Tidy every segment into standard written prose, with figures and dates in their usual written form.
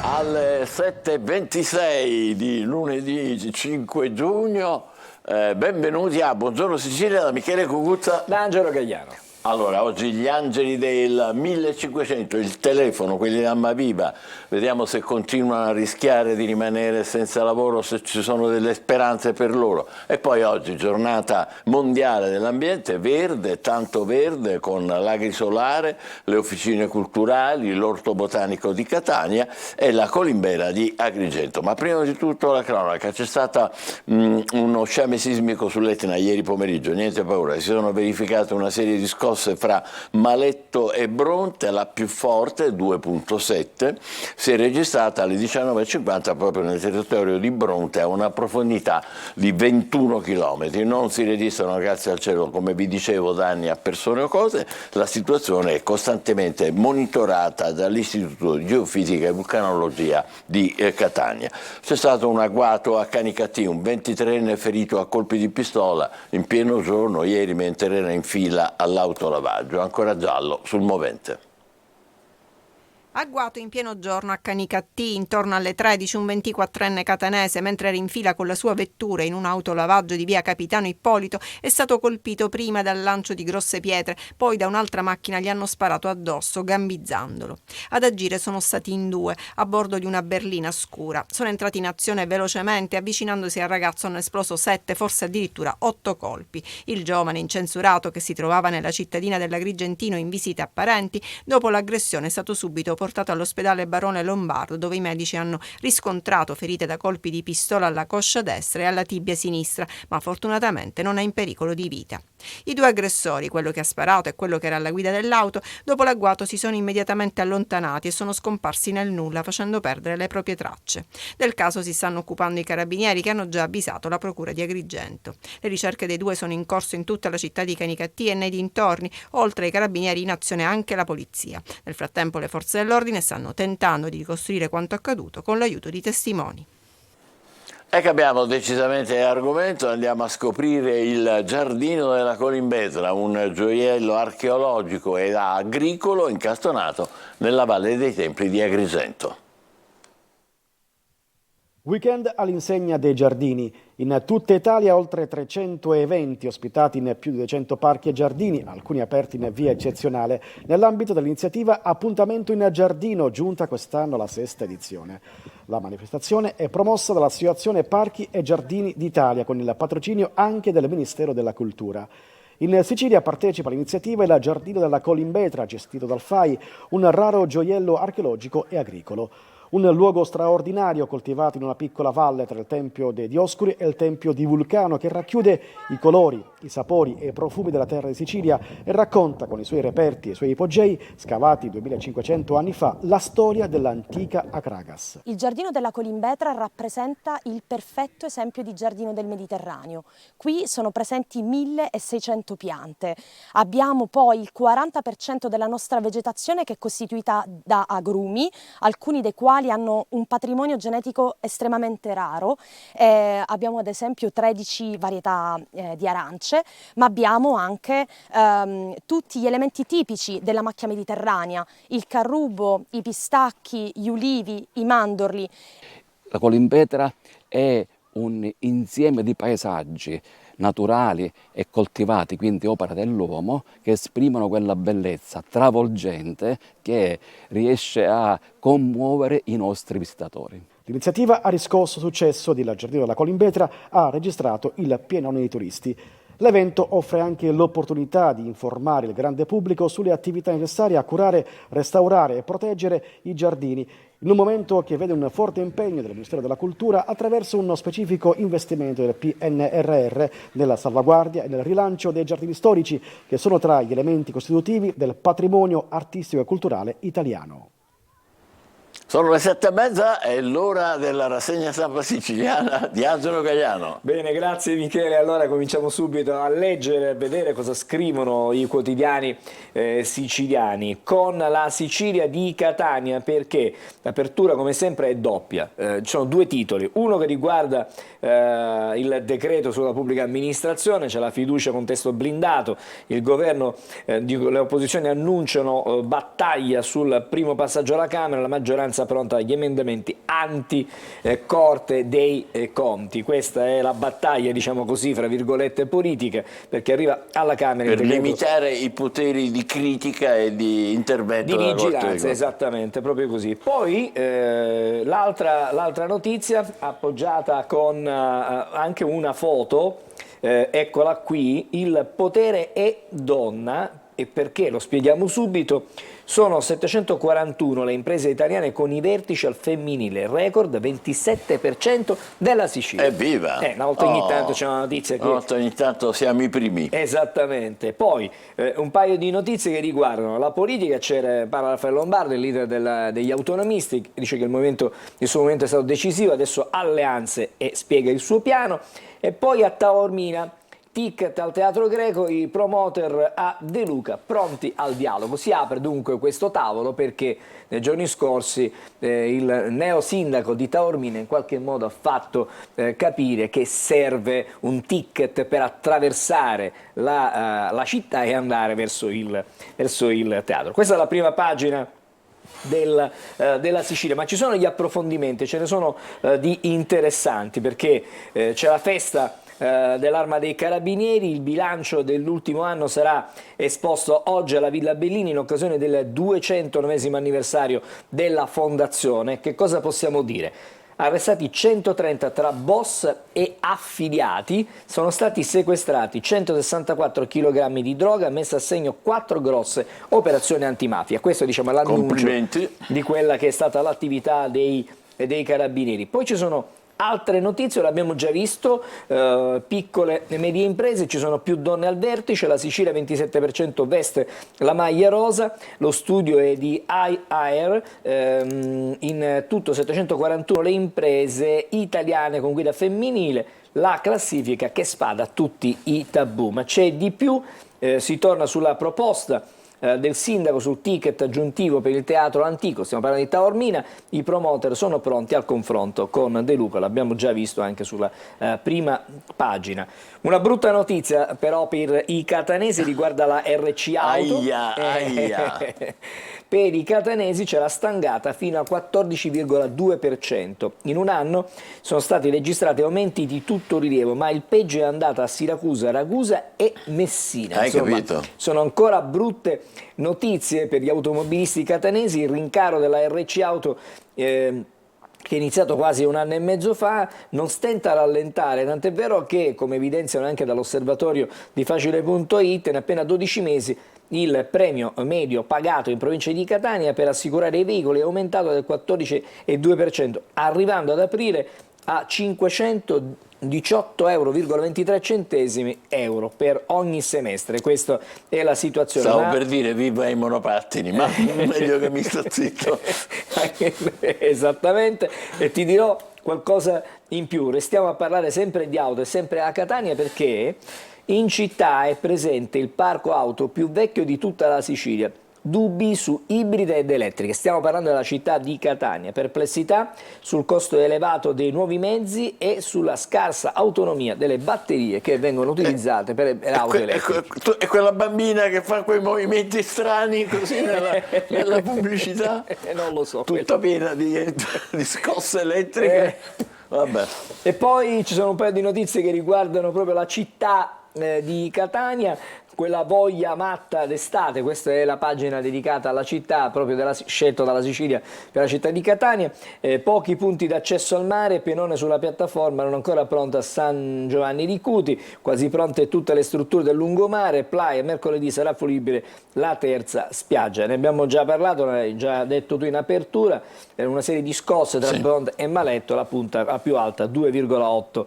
Alle 7:26 di lunedì 5 giugno, benvenuti a Buongiorno Sicilia da Michele Cucuzza, da Angelo Gagliano. Allora, oggi gli angeli del 1500, il telefono, quelli di Almaviva, vediamo se continuano a rischiare di rimanere senza lavoro, se ci sono delle speranze per loro. E poi oggi giornata mondiale dell'ambiente, verde, tanto verde, con l'agrisolare, le officine culturali, l'orto botanico di Catania e la Colimbera di Agrigento. Ma prima di tutto la cronaca, c'è stato uno sciame sismico sull'Etna ieri pomeriggio, niente paura, si sono verificate una serie di scosse fra Maletto e Bronte, la più forte, 2,7, si è registrata alle 19:50 proprio nel territorio di Bronte a una profondità di 21 km. Non si registrano, grazie al cielo, come vi dicevo, danni a persone o cose. La situazione è costantemente monitorata dall'Istituto di Geofisica e Vulcanologia di Catania. C'è stato un agguato a Canicattì, un 23enne ferito a colpi di pistola in pieno giorno ieri mentre era in fila all'autolavaggio, ancora giallo sul movente. Agguato in pieno giorno a Canicattì, intorno alle 13, un 24enne catanese, mentre era in fila con la sua vettura in un autolavaggio di via Capitano Ippolito, è stato colpito prima dal lancio di grosse pietre, poi da un'altra macchina gli hanno sparato addosso, gambizzandolo. Ad agire sono stati in due, a bordo di una berlina scura. Sono entrati in azione velocemente, avvicinandosi al ragazzo hanno esploso 7, forse addirittura 8 colpi. Il giovane incensurato, che si trovava nella cittadina dell'Agrigentino in visita a parenti, dopo l'aggressione è stato subito portato all'ospedale Barone Lombardo, dove i medici hanno riscontrato ferite da colpi di pistola alla coscia destra e alla tibia sinistra, ma fortunatamente non è in pericolo di vita. I due aggressori, quello che ha sparato e quello che era alla guida dell'auto, dopo l'agguato si sono immediatamente allontanati e sono scomparsi nel nulla, facendo perdere le proprie tracce. Del caso si stanno occupando i carabinieri, che hanno già avvisato la procura di Agrigento. Le ricerche dei due sono in corso in tutta la città di Canicattì e nei dintorni, oltre ai carabinieri in azione anche la polizia. Nel frattempo le forze dell'ordine stanno tentando di ricostruire quanto accaduto con l'aiuto di testimoni. E cambiamo decisamente argomento, andiamo a scoprire il giardino della Colimbetra, un gioiello archeologico ed agricolo incastonato nella Valle dei Templi di Agrigento. Weekend all'insegna dei giardini. In tutta Italia oltre 300 eventi ospitati in più di 200 parchi e giardini, alcuni aperti in via eccezionale, nell'ambito dell'iniziativa Appuntamento in Giardino, giunta quest'anno alla 6ª edizione. La manifestazione è promossa dall'Associazione Parchi e Giardini d'Italia con il patrocinio anche del Ministero della Cultura. In Sicilia partecipa all'iniziativa il Giardino della Colimbetra, gestito dal FAI, un raro gioiello archeologico e agricolo. Un luogo straordinario coltivato in una piccola valle tra il Tempio dei Dioscuri e il Tempio di Vulcano, che racchiude i colori, i sapori e i profumi della terra di Sicilia e racconta con i suoi reperti e i suoi ipogei, scavati 2500 anni fa, la storia dell'antica Akragas. Il Giardino della Colimbetra rappresenta il perfetto esempio di giardino del Mediterraneo. Qui sono presenti 1600 piante. Abbiamo poi il 40% della nostra vegetazione che è costituita da agrumi, alcuni dei quali hanno un patrimonio genetico estremamente raro. Abbiamo ad esempio 13 varietà di arance, ma abbiamo anche tutti gli elementi tipici della macchia mediterranea, il carrubo, i pistacchi, gli ulivi, i mandorli. La Colimbetra è un insieme di paesaggi naturali e coltivati, quindi opera dell'uomo, che esprimono quella bellezza travolgente che riesce a commuovere i nostri visitatori. L'iniziativa ha riscosso successo ed il Giardino della Colimbetra ha registrato il pienone di turisti. L'evento offre anche l'opportunità di informare il grande pubblico sulle attività necessarie a curare, restaurare e proteggere i giardini, in un momento che vede un forte impegno del Ministero della Cultura attraverso uno specifico investimento del PNRR nella salvaguardia e nel rilancio dei giardini storici, che sono tra gli elementi costitutivi del patrimonio artistico e culturale italiano. Sono le 7:30, è l'ora della rassegna stampa siciliana di Angelo Gagliano. Bene, grazie Michele. Allora cominciamo subito a leggere, a vedere cosa scrivono i quotidiani siciliani. Con la Sicilia di Catania, perché l'apertura come sempre è doppia. Ci sono due titoli, uno che riguarda il decreto sulla pubblica amministrazione, c'è la fiducia con testo blindato, il governo, le opposizioni annunciano battaglia sul primo passaggio alla Camera, la maggioranza maggioranza pronta agli emendamenti anti-Corte dei Conti. Questa è la battaglia, diciamo così, fra virgolette politica, perché arriva alla Camera per limitare i poteri di critica e di intervento di della Corte dei vigilanza, Conti. esattamente, proprio così. Poi l'altra notizia appoggiata con anche una foto, eccola qui, il potere è donna. E perché? Lo spieghiamo subito. Sono 741 le imprese italiane con i vertici al femminile, record 27% della Sicilia. Evviva! Una volta ogni tanto c'è una notizia che... Una volta ogni tanto siamo i primi. Esattamente. Poi un paio di notizie che riguardano la politica. Parla Raffaele Lombardo, il leader degli autonomisti, dice che il suo momento è stato decisivo, adesso alleanze, e spiega il suo piano. E poi a Taormina, ticket al Teatro Greco, i promoter a De Luca pronti al dialogo. Si apre dunque questo tavolo perché nei giorni scorsi il neo sindaco di Taormina in qualche modo ha fatto capire che serve un ticket per attraversare la città e andare verso il teatro. Questa è la prima pagina della Sicilia, ma ci sono gli approfondimenti, ce ne sono di interessanti, perché c'è la festa dell'Arma dei Carabinieri. Il bilancio dell'ultimo anno sarà esposto oggi alla Villa Bellini in occasione del 209° anniversario della fondazione. Che cosa possiamo dire? Arrestati 130 tra boss e affiliati, sono stati sequestrati 164 kg di droga, messa a segno 4 grosse operazioni antimafia. Questo, diciamo, è l'annuncio di quella che è stata l'attività dei Carabinieri. Poi ci sono altre notizie, l'abbiamo già visto, piccole e medie imprese, ci sono più donne al vertice, la Sicilia 27% veste la maglia rosa, lo studio è di iAir, in tutto 741 le imprese italiane con guida femminile, la classifica che sfada tutti i tabù. Ma c'è di più, si torna sulla proposta del sindaco sul ticket aggiuntivo per il teatro antico. Stiamo parlando di Taormina, i promoter sono pronti al confronto con De Luca, l'abbiamo già visto anche sulla prima pagina. Una brutta notizia però per i catanesi riguarda la RC Auto. Aia. Per i catanesi c'è la stangata fino al 14,2%. In un anno sono stati registrati aumenti di tutto rilievo, ma il peggio è andata a Siracusa, Ragusa e Messina. Hai Insomma, capito? sono ancora brutte notizie per gli automobilisti catanesi. Il rincaro della RC Auto che è iniziato quasi un anno e mezzo fa, non stenta a rallentare, tant'è vero che, come evidenziano anche dall'osservatorio di Facile.it, in appena 12 mesi il premio medio pagato in provincia di Catania per assicurare i veicoli è aumentato del 14,2%, arrivando ad aprile a 518,23 euro per ogni semestre. Questa è la situazione. Stavo per dire viva i monopattini, ma meglio che mi sto zitto. Esattamente, e ti dirò qualcosa in più. Restiamo a parlare sempre di auto e sempre a Catania, perché in città è presente il parco auto più vecchio di tutta la Sicilia. Dubbi su ibride ed elettriche. Stiamo parlando della città di Catania. Perplessità sul costo elevato dei nuovi mezzi e sulla scarsa autonomia delle batterie che vengono utilizzate per auto elettriche. E quella bambina che fa quei movimenti strani così nella pubblicità? Non lo so. Tutta piena di scosse elettriche. Vabbè. E poi ci sono un paio di notizie che riguardano proprio la città di Catania, quella voglia matta d'estate. Questa è la pagina dedicata alla città, proprio scelta dalla Sicilia per la città di Catania. Pochi punti d'accesso al mare, pienone sulla piattaforma, non ancora pronta a San Giovanni di Cuti, quasi pronte tutte le strutture del lungomare, playa, mercoledì sarà fruibile la terza spiaggia. Ne abbiamo già parlato, l'hai già detto tu in apertura, una serie di scosse tra Bronte e Maletto, la punta a più alta 2,8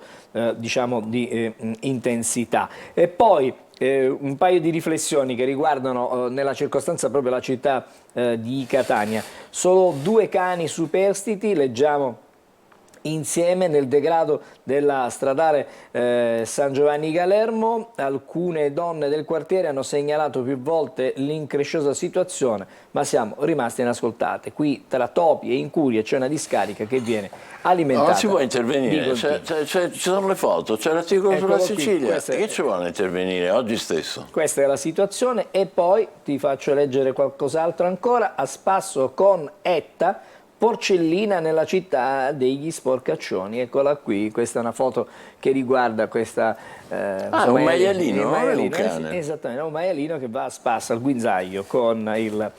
diciamo di intensità. E poi un paio di riflessioni che riguardano nella circostanza proprio la città di Catania. Solo 2 cani superstiti, leggiamo insieme nel degrado della stradale San Giovanni Galermo. Alcune donne del quartiere hanno segnalato più volte l'incresciosa situazione, ma siamo rimasti inascoltate. Qui tra topi e incurie c'è una discarica che viene alimentata. Non si può intervenire, ci sono le foto, c'è l'articolo sulla Sicilia. Che ci vuole intervenire oggi stesso? Questa è la situazione. E poi ti faccio leggere qualcos'altro ancora. A spasso con Etta, porcellina nella città degli sporcaccioni. Eccola qui, questa è una foto che riguarda questa... un maialino, non è un cane. Esattamente, un maialino che va a spasso al guinzaglio con il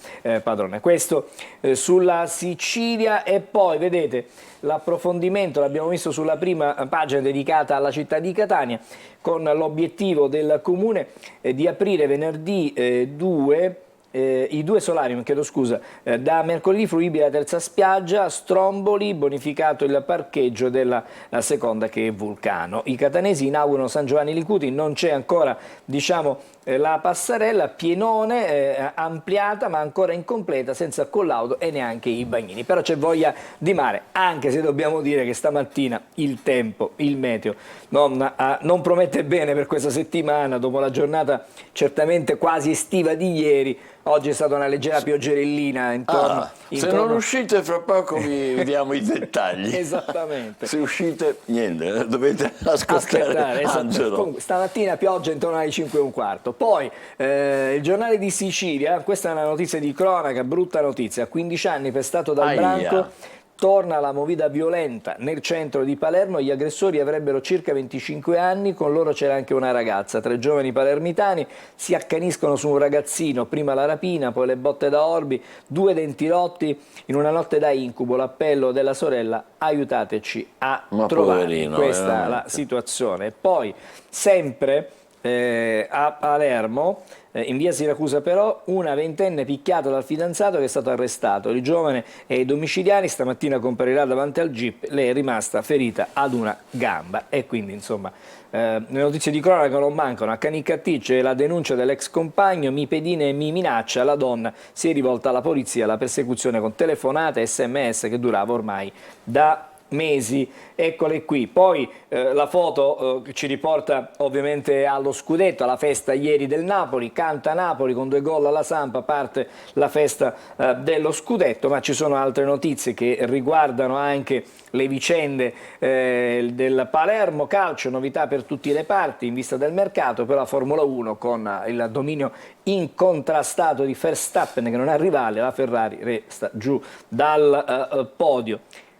padrone. Questo sulla Sicilia. E poi vedete l'approfondimento, l'abbiamo visto sulla prima pagina dedicata alla città di Catania, con l'obiettivo del comune di aprire venerdì 2 i 2 solarium, chiedo scusa, da mercoledì fruibile la terza spiaggia, Stromboli, bonificato il parcheggio della seconda che è Vulcano. I catanesi inaugurano San Giovanni Licuti, non c'è ancora, diciamo, la passerella, pienone, ampliata ma ancora incompleta, senza collaudo e neanche i bagnini. Però c'è voglia di mare, anche se dobbiamo dire che stamattina il tempo, il meteo, non promette bene per questa settimana, dopo la giornata certamente quasi estiva di ieri. Oggi è stata una leggera pioggerellina intorno. Se non uscite fra poco vi diamo i dettagli. Esattamente. Se uscite, niente, dovete ascoltare Angelo. Comunque, stamattina pioggia intorno alle 5:15. Poi il giornale di Sicilia, questa è una notizia di cronaca, brutta notizia, 15 anni pestato dal branco. Torna la movida violenta nel centro di Palermo, gli aggressori avrebbero circa 25 anni, con loro c'era anche una ragazza. 3 giovani palermitani si accaniscono su un ragazzino, prima la rapina, poi le botte da orbi, 2 denti rotti in una notte da incubo. L'appello della sorella: aiutateci a trovare. Questa è la situazione. E poi sempre a Palermo, in via Siracusa però, una ventenne picchiata dal fidanzato che è stato arrestato. Il giovane è ai domiciliari, stamattina comparirà davanti al GIP, lei è rimasta ferita ad una gamba. E quindi insomma le notizie di cronaca non mancano. A Canicattì c'è la denuncia dell'ex compagno, mi pedina e mi minaccia, la donna si è rivolta alla polizia, la persecuzione con telefonate e sms che durava ormai da mesi. Eccole qui. Poi la foto che ci riporta ovviamente allo scudetto, alla festa ieri del Napoli, canta Napoli con 2 gol alla Sampa, parte la festa dello scudetto. Ma ci sono altre notizie che riguardano anche le vicende del Palermo Calcio, novità per tutti i reparti in vista del mercato, per la Formula 1 con il dominio incontrastato di Verstappen che non ha rivale, la Ferrari resta giù dal podio.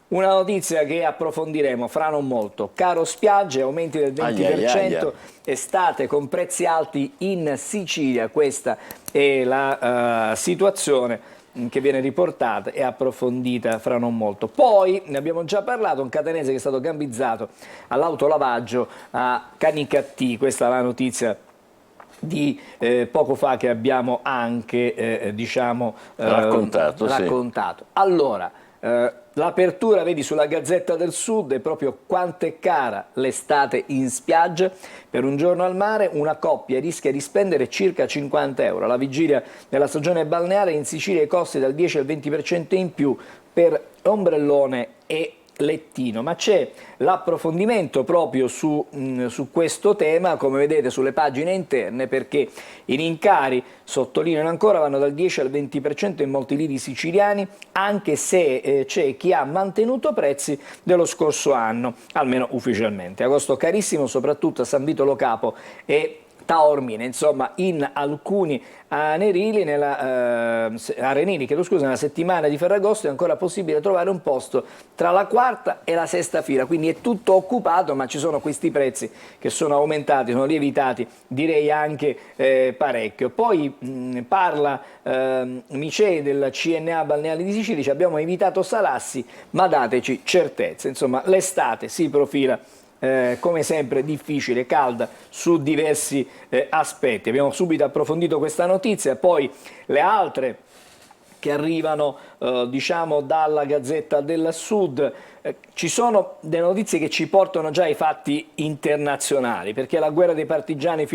Una notizia che approfondiremo fra non molto: caro spiagge, aumenti del 20%, estate con prezzi alti in Sicilia. Questa è la situazione che viene riportata e approfondita fra non molto. Poi ne abbiamo già parlato, un catanese che è stato gambizzato all'autolavaggio a Canicattì. Questa è la notizia di poco fa che abbiamo anche raccontato. Allora, l'apertura, vedi, sulla Gazzetta del Sud è proprio quanto è cara l'estate in spiaggia. Per un giorno al mare una coppia rischia di spendere circa 50 euro. Alla vigilia della stagione balneare in Sicilia i costi dal 10 al 20% in più per ombrellone e lettino. Ma c'è l'approfondimento proprio su questo tema, come vedete sulle pagine interne, perché i rincari, sottolineano ancora, vanno dal 10 al 20% in molti lidi siciliani, anche se c'è chi ha mantenuto prezzi dello scorso anno, almeno ufficialmente. Agosto carissimo soprattutto a San Vito Lo Capo e Taormina, insomma in alcuni arenili, nella settimana di Ferragosto è ancora possibile trovare un posto tra la 4ª e la 6ª fila, quindi è tutto occupato, ma ci sono questi prezzi che sono aumentati, sono lievitati, direi anche parecchio. Poi parla Micei del CNA Balneari di Sicilia, dice: abbiamo evitato salassi ma dateci certezze. Insomma l'estate si profila come sempre difficile, calda su diversi aspetti. Abbiamo subito approfondito questa notizia, poi le altre che arrivano diciamo dalla Gazzetta del Sud. Ci sono delle notizie che ci portano già ai fatti internazionali, perché la guerra dei partigiani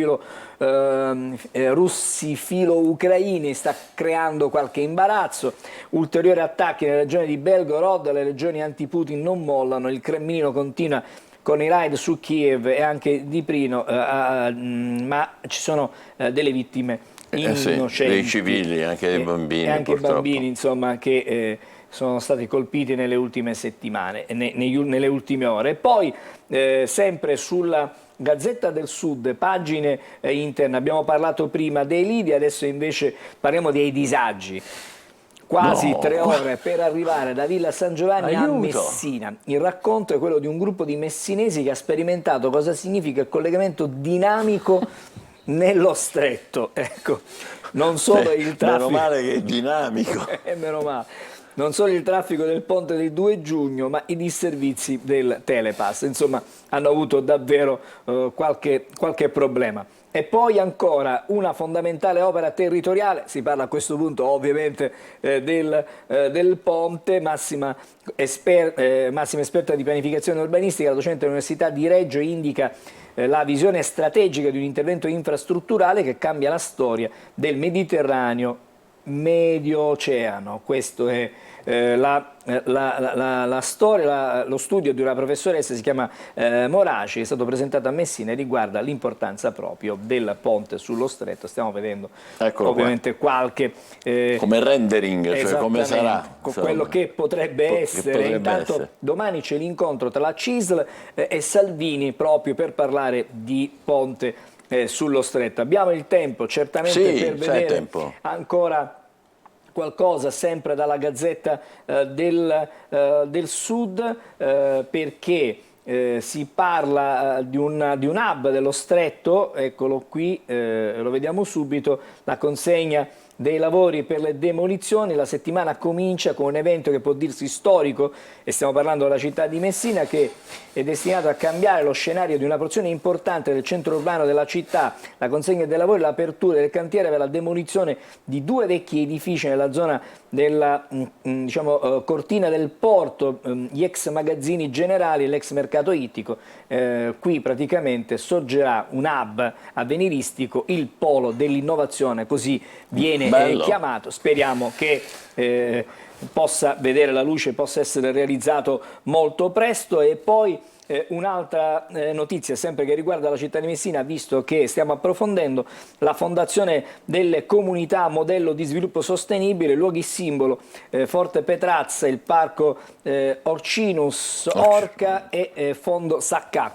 russi filo-ucraini sta creando qualche imbarazzo. Ulteriori attacchi nella regione di Belgorod, le regioni anti-Putin non mollano, il Cremlino continua con i raid su Kiev e anche di Prino, ma ci sono delle vittime innocenti. Dei civili, anche dei bambini. E anche purtroppo. bambini, insomma, che sono stati colpiti nelle ultime settimane, nelle ultime ore. E poi, sempre sulla Gazzetta del Sud, pagine interne, abbiamo parlato prima dei lidi, adesso invece parliamo dei disagi. quasi No. 3 ore per arrivare da Villa San Giovanni a Aiuto. Messina. Il racconto è quello di un gruppo di messinesi che ha sperimentato cosa significa il collegamento dinamico nello stretto. Ecco, non solo il traffico. Meno male che è dinamico. Meno male. Non solo il traffico del ponte del 2 giugno, ma i disservizi del Telepass. Insomma, hanno avuto davvero qualche problema. E poi ancora una fondamentale opera territoriale, si parla a questo punto ovviamente del ponte, massima esperta di pianificazione urbanistica, la docente dell'Università di Reggio, indica la visione strategica di un intervento infrastrutturale che cambia la storia del Mediterraneo Medio Oceano. Questo è la storia, lo studio di una professoressa, si chiama Moraci, è stato presentato a Messina e riguarda l'importanza proprio del ponte sullo stretto. Stiamo vedendo ovviamente qualche come rendering, cioè come sarà, con quello che potrebbe essere. Intanto domani c'è l'incontro tra la CISL e Salvini proprio per parlare di ponte sullo stretto. Abbiamo il tempo certamente per vedere ancora qualcosa sempre dalla Gazzetta del Sud, perché si parla di un hub dello stretto, eccolo qui, lo vediamo subito, la consegna dei lavori per le demolizioni. La settimana comincia con un evento che può dirsi storico, e stiamo parlando della città di Messina, che è destinato a cambiare lo scenario di una porzione importante del centro urbano della città. La consegna dei lavori e l'apertura del cantiere per la demolizione di 2 vecchi edifici nella zona della cortina del porto, gli ex magazzini generali e l'ex mercato ittico. Qui praticamente sorgerà un hub avveniristico, il polo dell'innovazione, così viene chiamato. Speriamo che possa vedere la luce, possa essere realizzato molto presto. E poi un'altra notizia sempre che riguarda la città di Messina, visto che stiamo approfondendo la fondazione delle comunità modello di sviluppo sostenibile, luoghi simbolo, Forte Petrazza, il parco Orcinus, Orca e Fondo Saccà.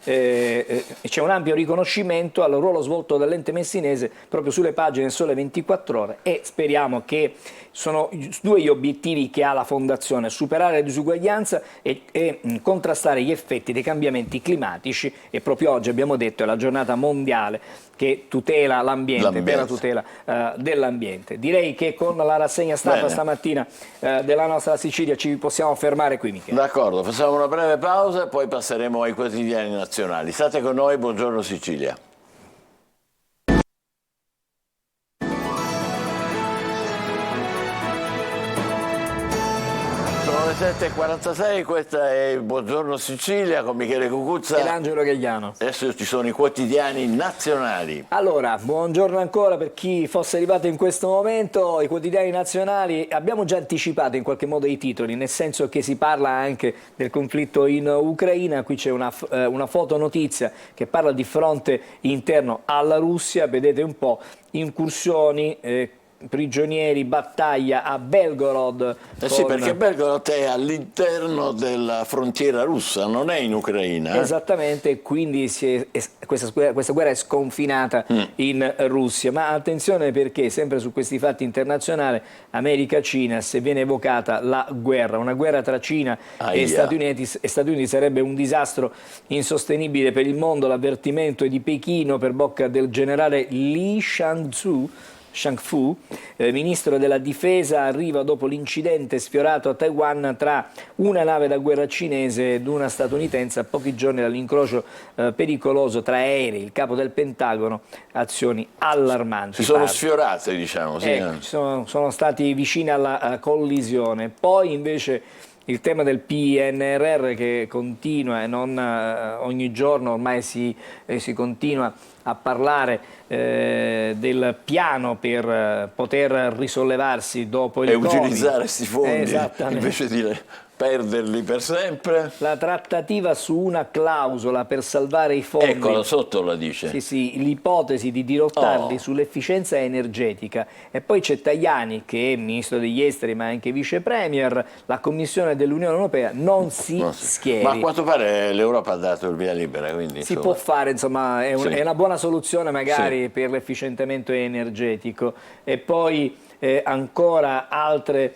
C'è un ampio riconoscimento al ruolo svolto dall'ente messinese proprio sulle pagine Sole 24 Ore, e speriamo che sono 2 gli obiettivi che ha la fondazione: superare la disuguaglianza e contrastare gli effetti dei cambiamenti climatici. E proprio oggi, abbiamo detto, è la giornata mondiale che tutela l'ambiente, per la tutela dell'ambiente. Direi che con la rassegna stampa stamattina della nostra Sicilia ci possiamo fermare qui, Michele. D'accordo, facciamo una breve pausa e poi passeremo ai quotidiani nazionali. State con noi, buongiorno Sicilia. Sono le 7.46, questa è Buongiorno Sicilia con Michele Cucuzza ed Angelo Gagliano. Adesso ci sono i quotidiani nazionali. Allora, buongiorno ancora per chi fosse arrivato in questo momento. I quotidiani nazionali, abbiamo già anticipato in qualche modo i titoli, nel senso che si parla anche del conflitto in Ucraina. Qui c'è una fotonotizia che parla di fronte interno alla Russia, vedete un po', incursioni, prigionieri, battaglia a Belgorod. Sì, perché Belgorod è all'interno della frontiera russa, non è in Ucraina. Esattamente, quindi questa guerra è sconfinata in Russia. Ma attenzione, perché sempre su questi fatti internazionali, America-Cina, se viene evocata la guerra, una guerra tra Cina e Stati Uniti sarebbe un disastro insostenibile per il mondo. L'avvertimento è di Pechino per bocca del generale Li Shangfu, ministro della difesa, arriva dopo l'incidente sfiorato a Taiwan tra una nave da guerra cinese ed una statunitense a pochi giorni dall'incrocio pericoloso tra aerei. Il capo del Pentagono, azioni allarmanti. Si sono sfiorate, diciamo. Sì. Sono stati vicini alla collisione. Poi invece il tema del PNRR che continua, e non ogni giorno ormai si continua a parlare del piano per poter risollevarsi dopo il Covid. E utilizzare questi fondi invece di perderli per sempre. La trattativa su una clausola per salvare i fondi. Eccola, sotto la dice. Sì, l'ipotesi di dirottarli sull'efficienza energetica. E poi c'è Tajani, che è ministro degli esteri ma anche vice premier. La Commissione dell'Unione Europea non si schieri. Ma a quanto pare l'Europa ha dato il via libera, quindi si può fare, insomma, è una buona soluzione magari per l'efficientamento energetico. E poi ancora altre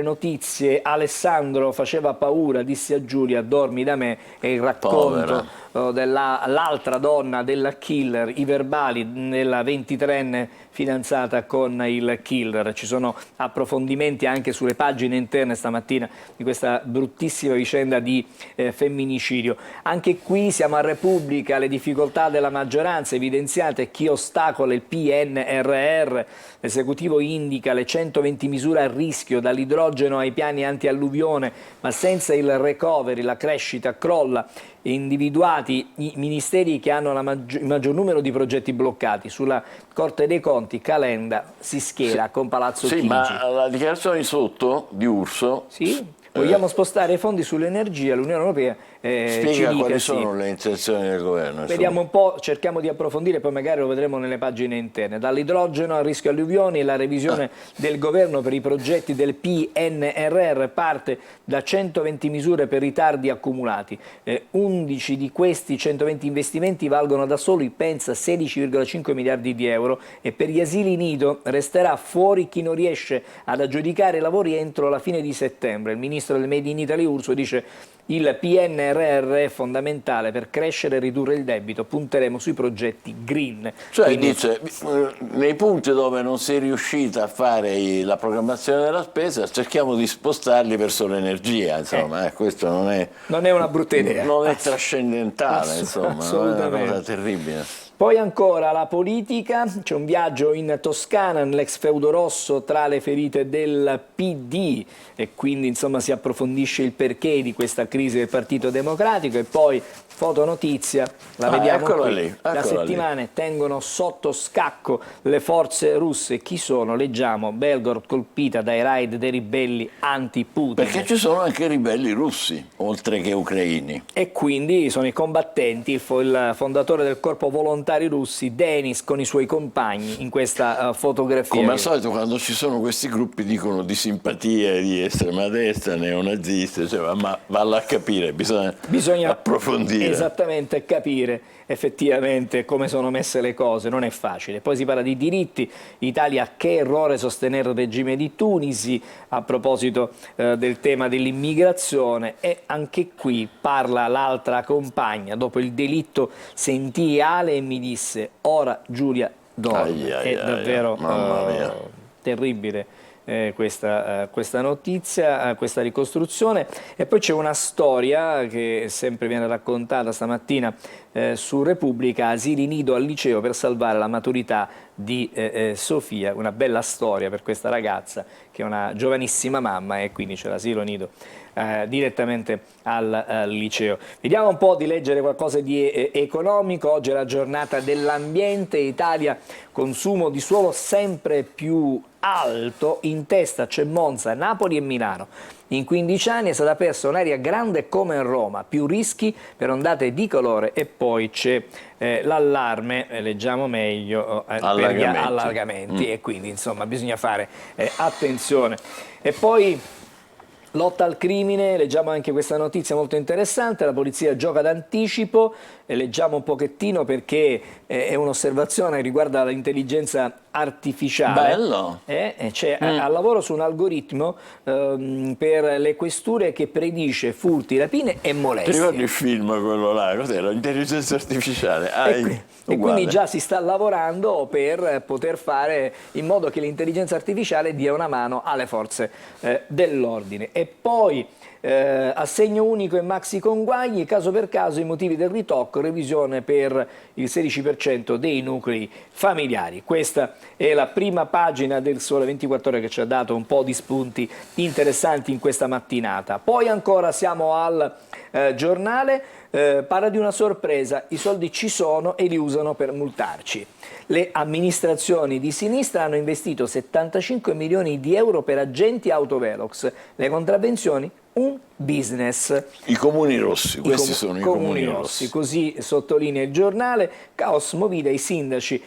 notizie. Alessandro faceva paura, disse a Giulia dormi da me, e il racconto dell'altra donna della killer, i verbali della 23enne fidanzata con il killer. Ci sono approfondimenti anche sulle pagine interne stamattina di questa bruttissima vicenda di femminicidio. Anche qui siamo a Repubblica, le difficoltà della maggioranza evidenziate, chi ostacola il PNRR, l'esecutivo indica le 120 misure a rischio, dall'idrogeno ai piani anti-alluvione, ma senza il recovery la crescita crolla. Individuati i ministeri che hanno il maggior numero di progetti bloccati. Sulla Corte dei Conti Calenda si schiera con Palazzo Chigi. Ma la dichiarazione sotto di Urso... Sì? Vogliamo spostare i fondi sull'energia, l'Unione Europea spiega quali sono le intenzioni del governo. Vediamo un po', cerchiamo di approfondire, poi magari lo vedremo nelle pagine interne. Dall'idrogeno al rischio alluvioni, la revisione del governo per i progetti del PNRR parte da 120 misure per ritardi accumulati. 11 di questi 120 investimenti valgono da soli, pensa, 16,5 miliardi di euro, e per gli asili nido resterà fuori chi non riesce ad aggiudicare i lavori entro la fine di settembre. Il ministro del Made in Italy Urso dice: il PNRR è fondamentale per crescere e ridurre il debito, punteremo sui progetti green. Cioè Quindi... dice, nei punti dove non si è riuscita a fare la programmazione della spesa, cerchiamo di spostarli verso l'energia, insomma, questo non è una brutta idea. Non è trascendentale, insomma, non è una cosa terribile. Poi ancora la politica, c'è un viaggio in Toscana, nell'ex feudo rosso, tra le ferite del PD, e quindi insomma si approfondisce il perché di questa crisi del Partito Democratico. E poi fotonotizia, la vediamo qui. Da settimane tengono sotto scacco le forze russe. Chi sono? Leggiamo: Belgorod colpita dai raid dei ribelli anti-Putin. Perché ci sono anche ribelli russi, oltre che ucraini. E quindi sono i combattenti, il fondatore del corpo volontari russi, Denis, con i suoi compagni in questa fotografia. Come al solito quando ci sono questi gruppi dicono di simpatie di estrema destra, neonaziste, cioè, ma valla a capire, bisogna approfondire. Esattamente, capire effettivamente come sono messe le cose, non è facile. Poi si parla di diritti, Italia, che errore sostenere il regime di Tunisi, a proposito del tema dell'immigrazione, e anche qui parla l'altra compagna, dopo il delitto sentii Ale e mi disse ora Giulia dorme. È davvero terribile. Questa notizia, questa ricostruzione. E poi c'è una storia che sempre viene raccontata stamattina su Repubblica: asili nido al liceo per salvare la maturità di Sofia. Una bella storia per questa ragazza che è una giovanissima mamma, e quindi c'è l'asilo nido direttamente al liceo. Vediamo un po' di leggere qualcosa di economico. Oggi è la giornata dell'ambiente. Italia, consumo di suolo sempre più alto, in testa c'è Monza, Napoli e Milano. In 15 anni è stata persa un'area grande come Roma, più rischi per ondate di calore, e poi c'è l'allarme, leggiamo meglio, per gli allargamenti, e quindi insomma bisogna fare attenzione. E poi lotta al crimine, leggiamo anche questa notizia molto interessante: la polizia gioca d'anticipo, e leggiamo un pochettino perché è un'osservazione che riguarda l'intelligenza artificiale. Bello! C'è al lavoro su un algoritmo per le questure che predice furti, rapine e molestie. Ti ricordi il film quello là? Cos'era? L'intelligenza artificiale. E quindi già si sta lavorando per poter fare in modo che l'intelligenza artificiale dia una mano alle forze dell'ordine. E poi assegno unico e maxi conguagli, caso per caso i motivi del ritocco, revisione per il 16% dei nuclei familiari. Questa è la prima pagina del Sole 24 Ore, che ci ha dato un po' di spunti interessanti in questa mattinata. Poi ancora siamo al giornale, parla di una sorpresa: i soldi ci sono e li usano per multarci. Le amministrazioni di sinistra hanno investito 75 milioni di euro per agenti autovelox, le contravvenzioni un business. I comuni rossi, questi sono i comuni rossi. Così sottolinea il giornale. Caos Movida, i sindaci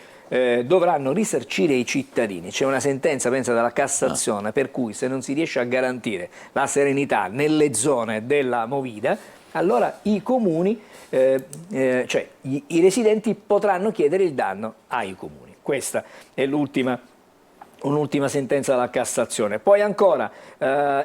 dovranno risarcire i cittadini. C'è una sentenza, pensa, dalla Cassazione, per cui se non si riesce a garantire la serenità nelle zone della Movida, allora i comuni, cioè i residenti potranno chiedere il danno ai comuni. Questa è l'ultima un'ultima sentenza della Cassazione. Poi ancora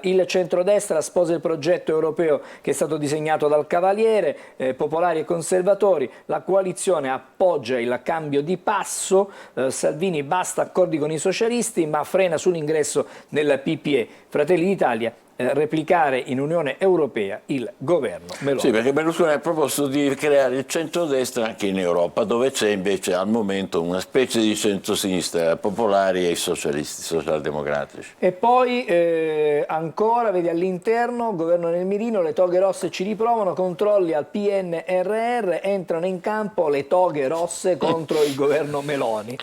il centrodestra sposa il progetto europeo che è stato disegnato dal Cavaliere, popolari e conservatori, la coalizione appoggia il cambio di passo, Salvini basta accordi con i socialisti ma frena sull'ingresso nel PPE, Fratelli d'Italia replicare in Unione Europea il governo Meloni. Sì, perché Berlusconi ha proposto di creare il centrodestra anche in Europa, dove c'è invece al momento una specie di centrosinistra, popolari e i socialisti, socialdemocratici. E poi ancora, vedi all'interno, governo nel mirino, le toghe rosse ci riprovano, controlli al PNRR, entrano in campo le toghe rosse contro il governo Meloni.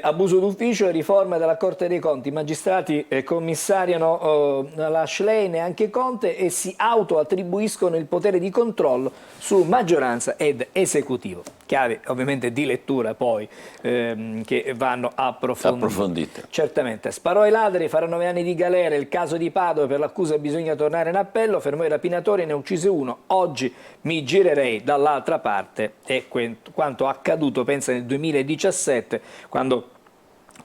Abuso d'ufficio e riforma della Corte dei Conti. I magistrati commissariano la Schlein e anche Conte e si autoattribuiscono il potere di controllo su maggioranza ed esecutivo. Chiavi ovviamente di lettura poi che vanno approfondite. Certamente. Sparò ai ladri, farà 9 anni di galera, il caso di Padova, per l'accusa bisogna tornare in appello, fermò i rapinatori, ne uccise uno, oggi mi girerei dall'altra parte. È quanto accaduto, pensa, nel 2017, quando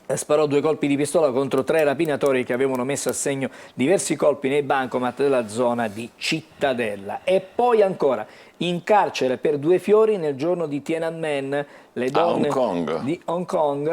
sparò 2 colpi di pistola contro 3 rapinatori che avevano messo a segno diversi colpi nei bancomat della zona di Cittadella. E poi ancora, in carcere per 2 fiori nel giorno di Tiananmen, le donne di Hong Kong,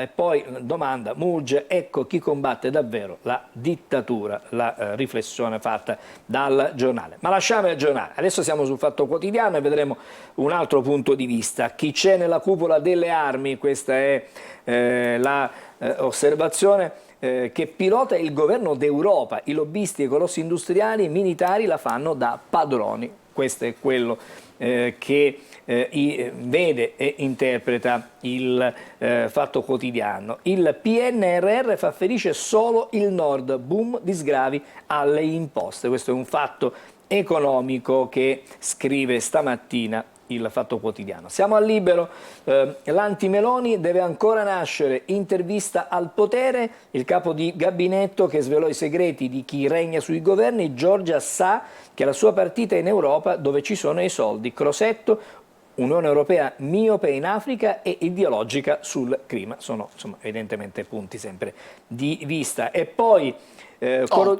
e poi domanda, Murge, ecco chi combatte davvero la dittatura, la riflessione fatta dal giornale. Ma lasciamo il giornale, adesso siamo sul Fatto Quotidiano e vedremo un altro punto di vista. Chi c'è nella cupola delle armi, questa è l'osservazione che pilota il governo d'Europa, i lobbisti e i colossi industriali militari la fanno da padroni. Questo è quello che vede e interpreta il Fatto Quotidiano. Il PNRR favorisce solo il nord, boom di sgravi alle imposte. Questo è un fatto economico che scrive stamattina il Fatto Quotidiano. Siamo al Libero, l'anti-Meloni deve ancora nascere, intervista al potere, il capo di gabinetto che svelò i segreti di chi regna sui governi, Giorgia sa che la sua partita è in Europa dove ci sono i soldi, Crosetto, Unione Europea miope in Africa e ideologica sul clima, sono insomma evidentemente punti sempre di vista. E poi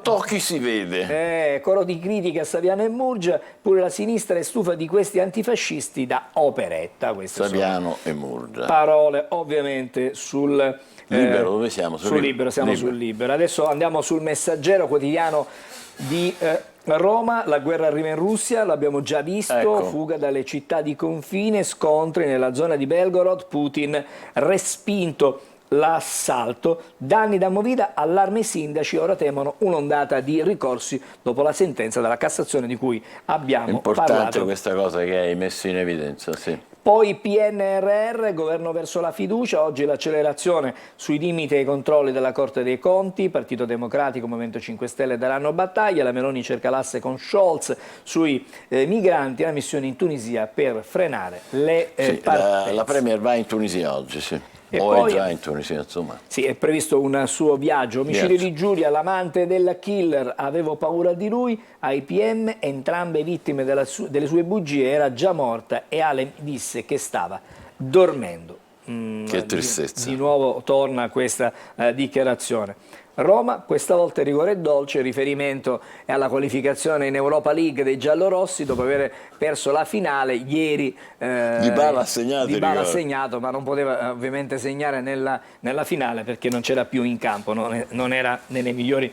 Tocchi si vede. coro di critica a Saviano e Murgia, pure la sinistra è stufa di questi antifascisti da operetta. Queste Saviano e Murgia. Parole ovviamente sul Libero, dove siamo? Sul Libero, siamo sul Libero. Adesso andiamo sul Messaggero quotidiano di Roma, la guerra arriva in Russia, l'abbiamo già visto, ecco. Fuga dalle città di confine, scontri nella zona di Belgorod, Putin respinto l'assalto, danni da Movida, allarme i sindaci, ora temono un'ondata di ricorsi dopo la sentenza della Cassazione di cui abbiamo parlato. Importante questa cosa che hai messo in evidenza, sì. Poi PNRR, governo verso la fiducia, oggi l'accelerazione sui limiti e i controlli della Corte dei Conti, Partito Democratico, Movimento 5 Stelle daranno battaglia, la Meloni cerca l'asse con Scholz sui migranti, la missione in Tunisia per frenare le partenze. La Premier va in Tunisia oggi, sì. E o poi, è già in Tunisia, insomma. Sì, è previsto un suo viaggio. Omicidio di Giulia, l'amante del killer, avevo paura di lui, ai PM, entrambe vittime delle sue bugie, era già morta e Ale disse che stava dormendo. Che tristezza. Di nuovo torna questa dichiarazione. Roma, questa volta il rigore è dolce, riferimento è alla qualificazione in Europa League dei giallorossi dopo aver perso la finale ieri. Dybala ha segnato, ma non poteva ovviamente segnare nella finale perché non c'era più in campo, non era nelle migliori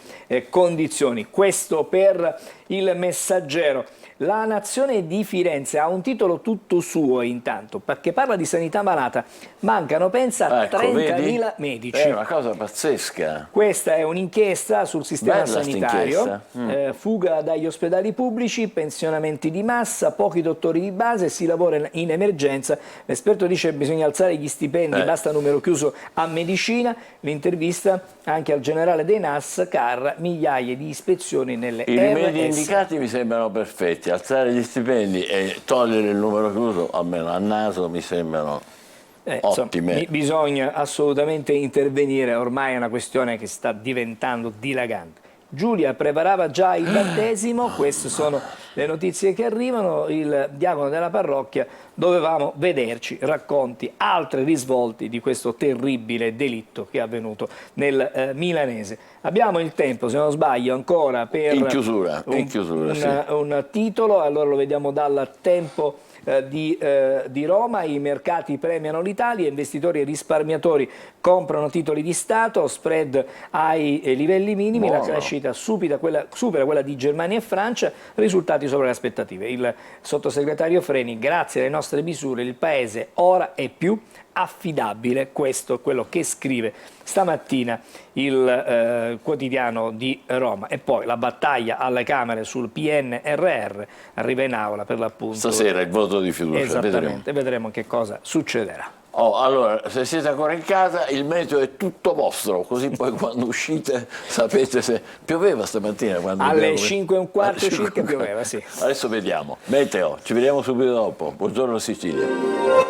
condizioni. Questo per il Messaggero. La Nazione di Firenze ha un titolo tutto suo intanto, perché parla di sanità malata. Mancano, pensa, 30.000 medici. È una cosa pazzesca. Questa è un'inchiesta sul sistema Bella sanitario, fuga dagli ospedali pubblici, pensionamenti di massa, pochi dottori di base, si lavora in emergenza. L'esperto dice che bisogna alzare gli stipendi, basta numero chiuso a medicina. L'intervista anche al generale dei NAS, Carra, migliaia di ispezioni nelle I RS. rimedi indicati mi sembrano perfetti, alzare gli stipendi e togliere il numero chiuso, almeno a naso, mi sembrano ottime. Insomma, bisogna assolutamente intervenire, ormai è una questione che sta diventando dilagante. Giulia preparava già il battesimo, queste sono le notizie che arrivano, il diacono della parrocchia, dovevamo vederci, racconti altri risvolti di questo terribile delitto che è avvenuto nel milanese. Abbiamo il tempo, se non sbaglio, ancora per in chiusura, un titolo, allora lo vediamo dal Tempo di Roma. I mercati premiano l'Italia, investitori e risparmiatori comprano titoli di Stato, spread ai livelli minimi, la crescita supera quella di Germania e Francia, risultati sopra le aspettative. Il sottosegretario Freni: grazie alle nostre misure il Paese ora è più affidabile. Questo è quello che scrive stamattina il quotidiano di Roma. E poi la battaglia alle Camere sul PNRR arriva in aula per l'appunto stasera, il voto di fiducia. Esattamente, vedremo che cosa succederà. Allora, se siete ancora in casa, il meteo è tutto vostro, così poi quando uscite sapete se pioveva stamattina. Quando alle 5:15 circa pioveva, sì. Adesso vediamo. Meteo, ci vediamo subito dopo. Buongiorno Sicilia.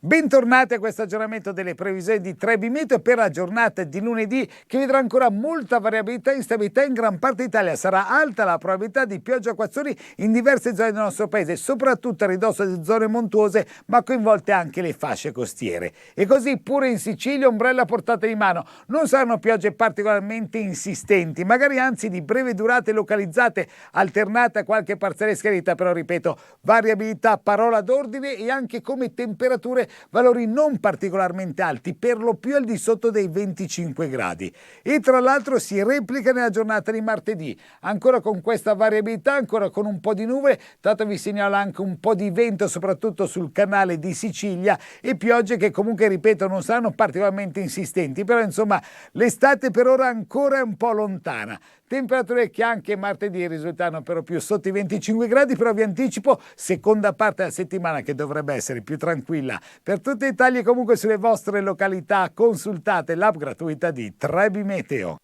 Bentornati a questo aggiornamento delle previsioni di Trebi Meteo per la giornata di lunedì, che vedrà ancora molta variabilità e instabilità in gran parte d'Italia. Sarà alta la probabilità di piogge e acquazzoni in diverse zone del nostro paese, soprattutto a ridosso di zone montuose, ma coinvolte anche le fasce costiere. E così pure in Sicilia ombrella a portata di mano. Non saranno piogge particolarmente insistenti, magari anzi di breve durata e localizzate, alternate a qualche parziale schiarita, però ripeto, variabilità parola d'ordine, e anche come temperature valori non particolarmente alti, per lo più al di sotto dei 25 gradi. E tra l'altro si replica nella giornata di martedì, ancora con questa variabilità, ancora con un po' di nuvole, tanto vi segnalo anche un po' di vento soprattutto sul canale di Sicilia, e piogge che comunque, ripeto, non saranno particolarmente insistenti, però insomma l'estate per ora ancora è un po' lontana. Temperature che anche martedì risultano per più sotto i 25 gradi, però vi anticipo seconda parte della settimana che dovrebbe essere più tranquilla per tutta Italia. E comunque sulle vostre località consultate l'app gratuita di Trebi Meteo.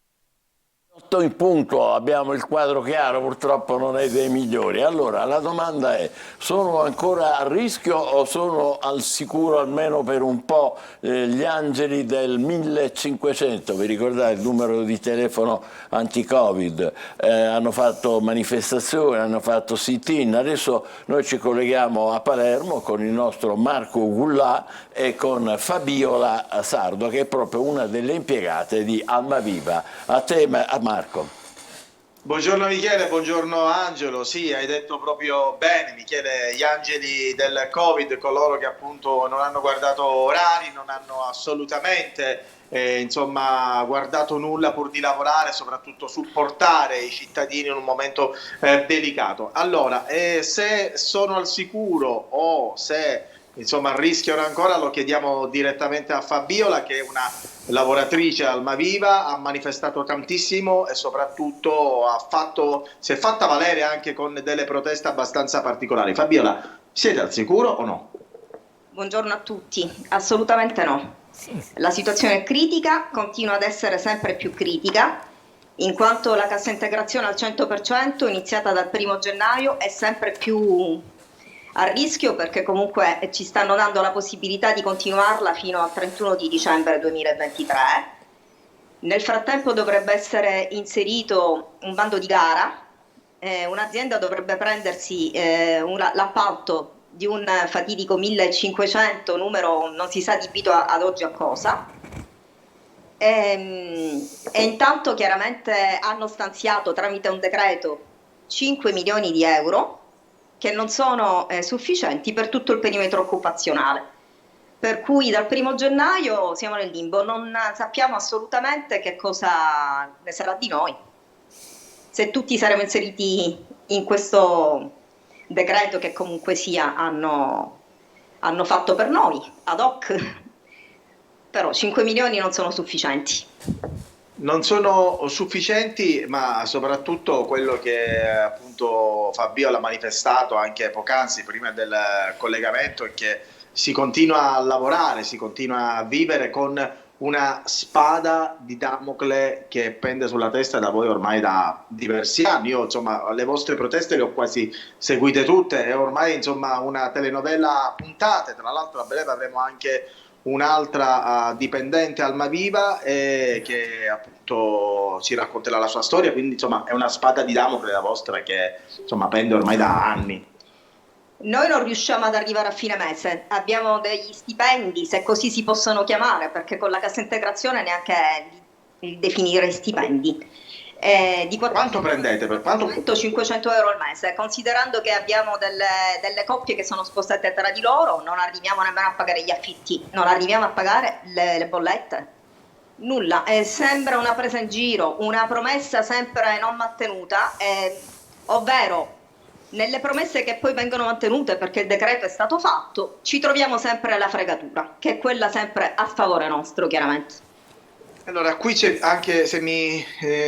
In punto abbiamo il quadro chiaro, purtroppo non è dei migliori. Allora la domanda è: sono ancora a rischio o sono al sicuro almeno per un po' gli angeli del 1500? Vi ricordate il numero di telefono anti-Covid? Hanno fatto manifestazioni, hanno fatto sit-in. Adesso noi ci colleghiamo a Palermo con il nostro Marco Gullà e con Fabiola Sardo, che è proprio una delle impiegate di Almaviva. A te, Marco. Buongiorno Michele, buongiorno Angelo. Sì, hai detto proprio bene Michele, gli angeli del Covid, coloro che appunto non hanno guardato orari, non hanno assolutamente guardato nulla pur di lavorare, soprattutto supportare i cittadini in un momento delicato. Allora, se sono al sicuro o se rischiano ancora, lo chiediamo direttamente a Fabiola, che è una lavoratrice Almaviva, ha manifestato tantissimo e soprattutto si è fatta valere anche con delle proteste abbastanza particolari. Fabiola, siete al sicuro o no? Buongiorno a tutti, assolutamente no. La situazione è critica, continua ad essere sempre più critica, in quanto la cassa integrazione al 100% iniziata dal 1° gennaio è sempre più a rischio, perché comunque ci stanno dando la possibilità di continuarla fino al 31 di dicembre 2023. Nel frattempo dovrebbe essere inserito un bando di gara, un'azienda dovrebbe prendersi l'appalto di un fatidico 1500, numero non si sa adibito ad oggi a cosa, e intanto chiaramente hanno stanziato tramite un decreto 5 milioni di euro che non sono sufficienti per tutto il perimetro occupazionale, per cui dal 1° gennaio siamo nel limbo, non sappiamo assolutamente che cosa ne sarà di noi, se tutti saremo inseriti in questo decreto che comunque sia hanno fatto per noi ad hoc, però 5 milioni non sono sufficienti. Non sono sufficienti, ma soprattutto quello che appunto Fabiola ha manifestato anche poc'anzi prima del collegamento è che si continua a lavorare, si continua a vivere con una spada di Damocle che pende sulla testa da voi ormai da diversi anni. Io le vostre proteste le ho quasi seguite tutte, è ormai una telenovela a puntate. Tra l'altro a breve avremo anche un'altra dipendente Almaviva che appunto ci racconterà la sua storia, quindi insomma è una spada di Damocle la vostra che insomma pende ormai da anni. Noi non riusciamo ad arrivare a fine mese, abbiamo degli stipendi, se così si possono chiamare, perché con la cassa integrazione neanche li definire stipendi. Quanto prendete? Per quanto? 500 euro al mese, considerando che abbiamo delle coppie che sono spostate tra di loro, non arriviamo nemmeno a pagare gli affitti, non arriviamo a pagare le bollette, nulla, sembra una presa in giro, una promessa sempre non mantenuta, ovvero nelle promesse che poi vengono mantenute perché il decreto è stato fatto, ci troviamo sempre alla fregatura, che è quella sempre a favore nostro, chiaramente. Allora, qui c'è anche, se mi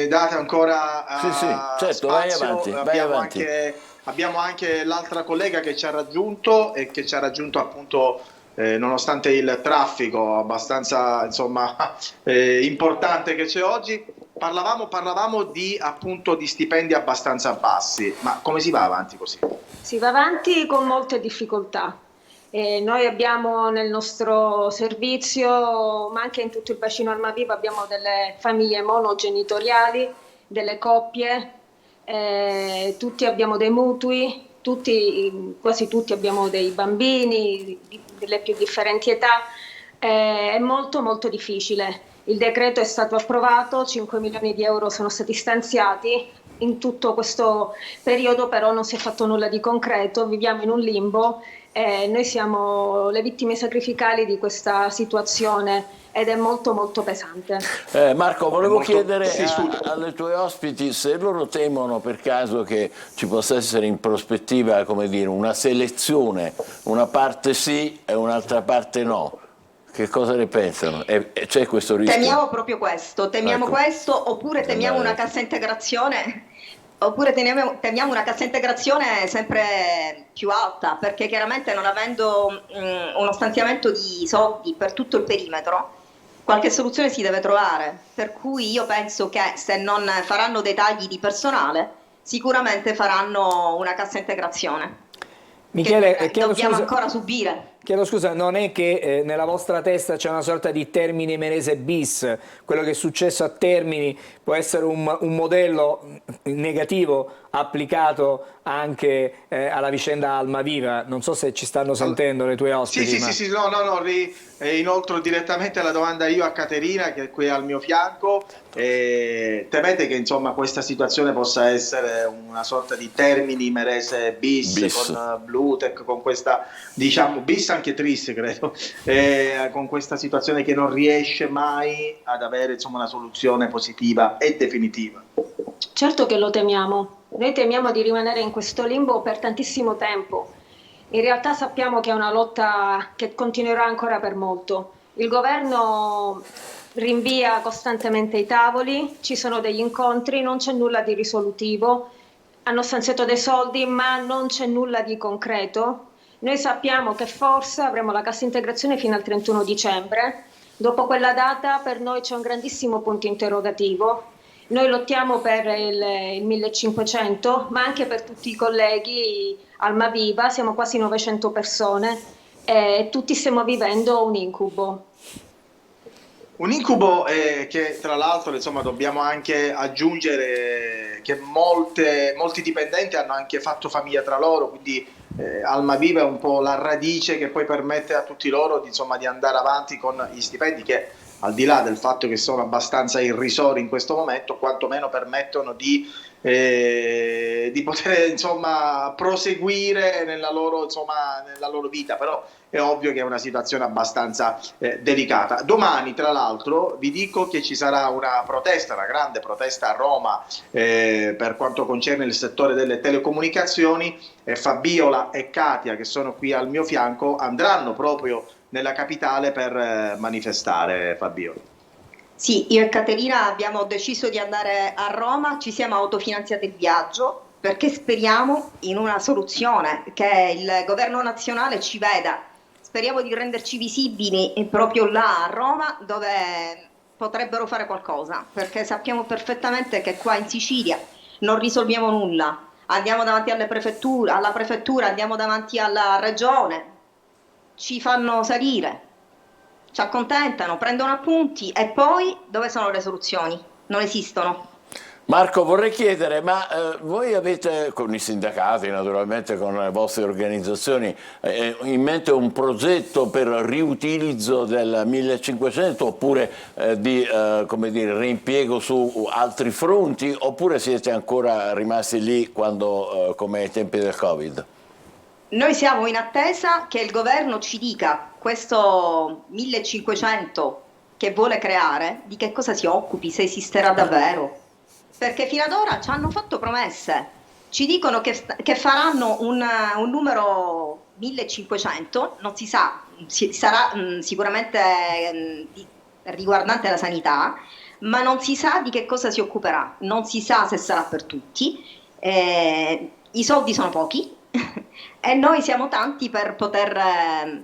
date ancora sì, certo, spazio, vai avanti. Abbiamo anche l'altra collega che ci ha raggiunto e che ci ha raggiunto appunto nonostante il traffico abbastanza insomma importante che c'è oggi. Parlavamo di appunto di stipendi abbastanza bassi, ma come si va avanti così? Si va avanti con molte difficoltà. Noi abbiamo nel nostro servizio, ma anche in tutto il bacino Almaviva, abbiamo delle famiglie monogenitoriali, delle coppie, tutti abbiamo dei mutui, quasi tutti abbiamo dei bambini delle più differenti età, è molto molto difficile. Il decreto è stato approvato, 5 milioni di euro sono stati stanziati, in tutto questo periodo però non si è fatto nulla di concreto, viviamo in un limbo. Noi siamo le vittime sacrificali di questa situazione ed è molto molto pesante. Marco, volevo chiedere alle tue ospiti se loro temono per caso che ci possa essere in prospettiva, come dire, una selezione, una parte sì e un'altra parte no. Che cosa ne pensano? C'è questo rischio? Temiamo proprio questo, Ecco. questo, oppure temiamo una cassa integrazione. Oppure teniamo una cassa integrazione sempre più alta, perché chiaramente non avendo uno stanziamento di soldi per tutto il perimetro, qualche soluzione si deve trovare. Per cui io penso che se non faranno dei tagli di personale, sicuramente faranno una cassa integrazione. Michele, che dobbiamo ancora subire. Chiedo scusa, non è che nella vostra testa c'è una sorta di Termini Imerese bis, quello che è successo a Termini può essere un modello negativo applicato anche alla vicenda Almaviva? Non so se ci stanno sentendo le tue ospiti. Sì, no, inoltre direttamente la domanda io a Caterina che è qui al mio fianco. Temete che insomma questa situazione possa essere una sorta di Termini Imerese bis con Bluetech, con questa diciamo bis anche triste credo, con questa situazione che non riesce mai ad avere insomma una soluzione positiva e definitiva? Certo che lo temiamo, noi temiamo di rimanere in questo limbo per tantissimo tempo. In realtà sappiamo che è una lotta che continuerà ancora per molto. Il governo rinvia costantemente i tavoli, ci sono degli incontri, non c'è nulla di risolutivo, hanno stanziato dei soldi ma non c'è nulla di concreto. Noi sappiamo che forse avremo la cassa integrazione fino al 31 dicembre, dopo quella data per noi c'è un grandissimo punto interrogativo. Noi lottiamo per il 1500, ma anche per tutti i colleghi Almaviva, siamo quasi 900 persone e tutti stiamo vivendo un incubo. Un incubo che tra l'altro insomma dobbiamo anche aggiungere che molti dipendenti hanno anche fatto famiglia tra loro, quindi Almaviva è un po' la radice che poi permette a tutti loro di andare avanti con gli stipendi che al di là del fatto che sono abbastanza irrisori in questo momento, quantomeno permettono di poter insomma proseguire nella loro vita, però è ovvio che è una situazione abbastanza delicata. Domani tra l'altro vi dico che ci sarà una grande protesta a Roma per quanto concerne il settore delle telecomunicazioni, Fabiola e Katia che sono qui al mio fianco andranno proprio nella capitale per manifestare. Fabiola. Sì, io e Caterina abbiamo deciso di andare a Roma, ci siamo autofinanziati il viaggio perché speriamo in una soluzione, che il governo nazionale ci veda, speriamo di renderci visibili proprio là a Roma dove potrebbero fare qualcosa, perché sappiamo perfettamente che qua in Sicilia non risolviamo nulla, andiamo davanti alla prefettura, andiamo davanti alla regione, ci fanno salire ci accontentano, prendono appunti e poi dove sono le soluzioni? Non esistono. Marco, vorrei chiedere, ma voi avete, con i sindacati naturalmente, con le vostre organizzazioni, in mente un progetto per riutilizzo del 1500 oppure di come dire, reimpiego su altri fronti, oppure siete ancora rimasti lì quando, come ai tempi del Covid? Noi siamo in attesa che il governo ci dica questo 1500 che vuole creare, di che cosa si occupi, se esisterà davvero. Perché fino ad ora ci hanno fatto promesse, ci dicono che faranno un numero 1500, non si sa, sarà sicuramente riguardante la sanità, ma non si sa di che cosa si occuperà, non si sa se sarà per tutti, i soldi sono pochi e noi siamo tanti per poter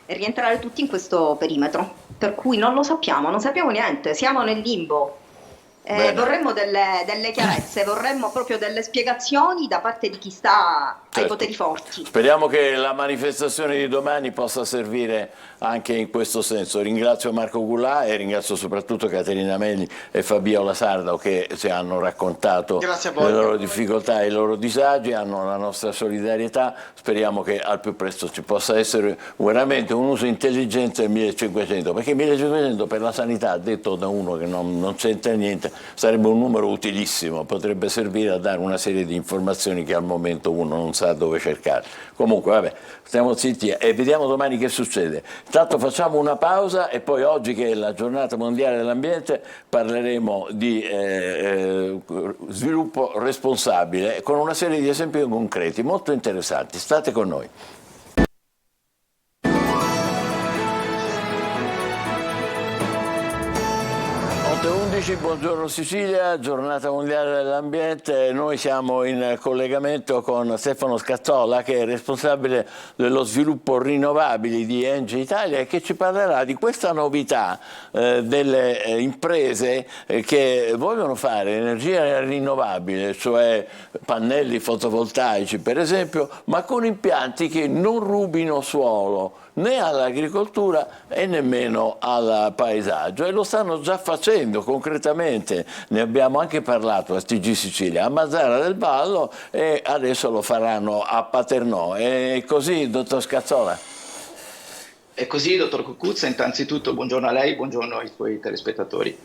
rientrare tutti in questo perimetro, per cui non lo sappiamo, non sappiamo niente, siamo nel limbo. Vorremmo delle chiarezze, vorremmo proprio delle spiegazioni da parte di chi sta ai poteri forti. Speriamo che la manifestazione di domani possa servire anche in questo senso. Ringrazio Marco Goulart e ringrazio soprattutto Caterina Melli e Fabiola Sardo che ci hanno raccontato le loro difficoltà e i loro disagi, hanno la nostra solidarietà. Speriamo che al più presto ci possa essere veramente un uso intelligente del 1500, perché 1500 per la sanità, detto da uno che non c'entra niente, sarebbe un numero utilissimo, potrebbe servire a dare una serie di informazioni che al momento uno non sa dove cercare. Comunque vabbè, stiamo zitti e vediamo domani che succede. Intanto facciamo una pausa e poi oggi, che è la giornata mondiale dell'ambiente, parleremo di sviluppo responsabile con una serie di esempi concreti molto interessanti. State con noi. 11, buongiorno Sicilia, giornata mondiale dell'ambiente. Noi siamo in collegamento con Stefano Scazzola, che è responsabile dello sviluppo rinnovabili di Engie Italia e che ci parlerà di questa novità delle imprese che vogliono fare energia rinnovabile, cioè pannelli fotovoltaici per esempio, ma con impianti che non rubino suolo né all'agricoltura e nemmeno al paesaggio, e lo stanno già facendo concretamente. Ne abbiamo anche parlato a TG Sicilia, a Mazara del Vallo, e adesso lo faranno a Paternò. È così, dottor Scazzola? È così, dottor Cuccuzza. Innanzitutto buongiorno a lei, buongiorno ai suoi telespettatori.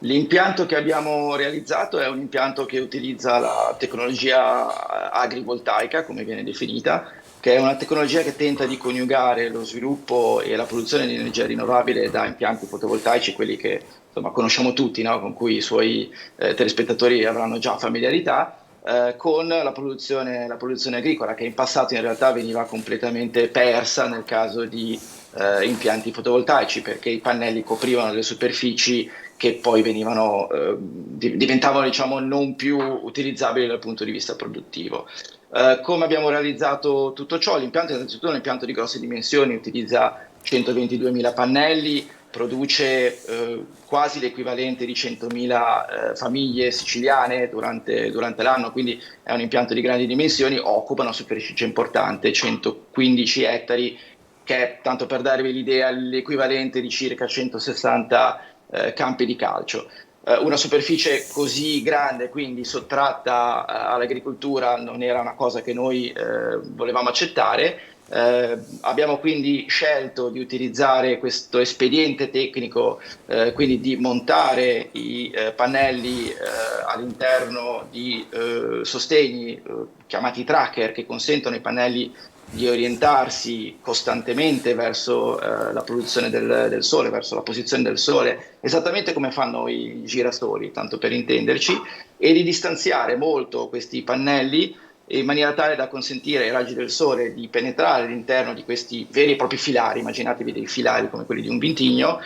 L'impianto che abbiamo realizzato è un impianto che utilizza la tecnologia agrivoltaica, come viene definita, che è una tecnologia che tenta di coniugare lo sviluppo e la produzione di energia rinnovabile da impianti fotovoltaici, quelli che insomma conosciamo tutti, no? Con cui i suoi telespettatori avranno già familiarità, con la produzione agricola, che in passato in realtà veniva completamente persa nel caso di impianti fotovoltaici, perché i pannelli coprivano delle superfici che poi diventavano diciamo non più utilizzabili dal punto di vista produttivo. Come abbiamo realizzato tutto ciò? L'impianto è innanzitutto un impianto di grosse dimensioni, utilizza 122.000 pannelli, produce quasi l'equivalente di 100.000 famiglie siciliane durante l'anno, quindi è un impianto di grandi dimensioni, occupa una superficie importante, 115 ettari, che è, tanto per darvi l'idea, l'equivalente di circa 160 campi di calcio. Una superficie così grande, quindi sottratta all'agricoltura, non era una cosa che noi volevamo accettare. Abbiamo quindi scelto di utilizzare questo espediente tecnico, quindi di montare i pannelli all'interno di sostegni chiamati tracker, che consentono ai pannelli di orientarsi costantemente verso la produzione del sole, verso la posizione del sole, esattamente come fanno i girasoli, tanto per intenderci, e di distanziare molto questi pannelli in maniera tale da consentire ai raggi del sole di penetrare all'interno di questi veri e propri filari, immaginatevi dei filari come quelli di un vitigno,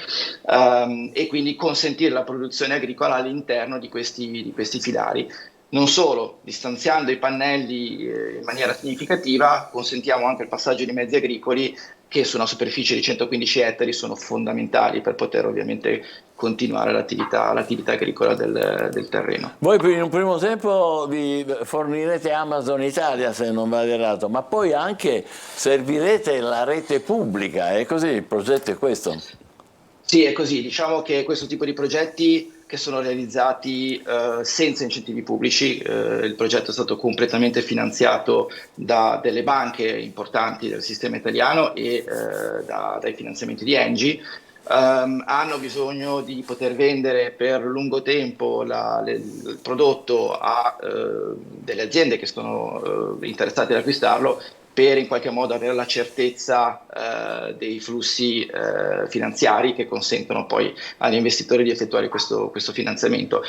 e quindi consentire la produzione agricola all'interno di questi filari. Non solo, distanziando i pannelli in maniera significativa, consentiamo anche il passaggio di mezzi agricoli che su una superficie di 115 ettari sono fondamentali per poter ovviamente continuare l'attività agricola del terreno. Voi in un primo tempo vi fornirete Amazon Italia, se non vado errato, ma poi anche servirete la rete pubblica, è così? Il progetto è questo? Sì, è così. Diciamo che questo tipo di progetti che sono realizzati senza incentivi pubblici, il progetto è stato completamente finanziato da delle banche importanti del sistema italiano e dai finanziamenti di Engie. Hanno bisogno di poter vendere per lungo tempo il prodotto a delle aziende che sono interessate ad acquistarlo, per in qualche modo avere la certezza dei flussi finanziari che consentono poi agli investitori di effettuare questo finanziamento.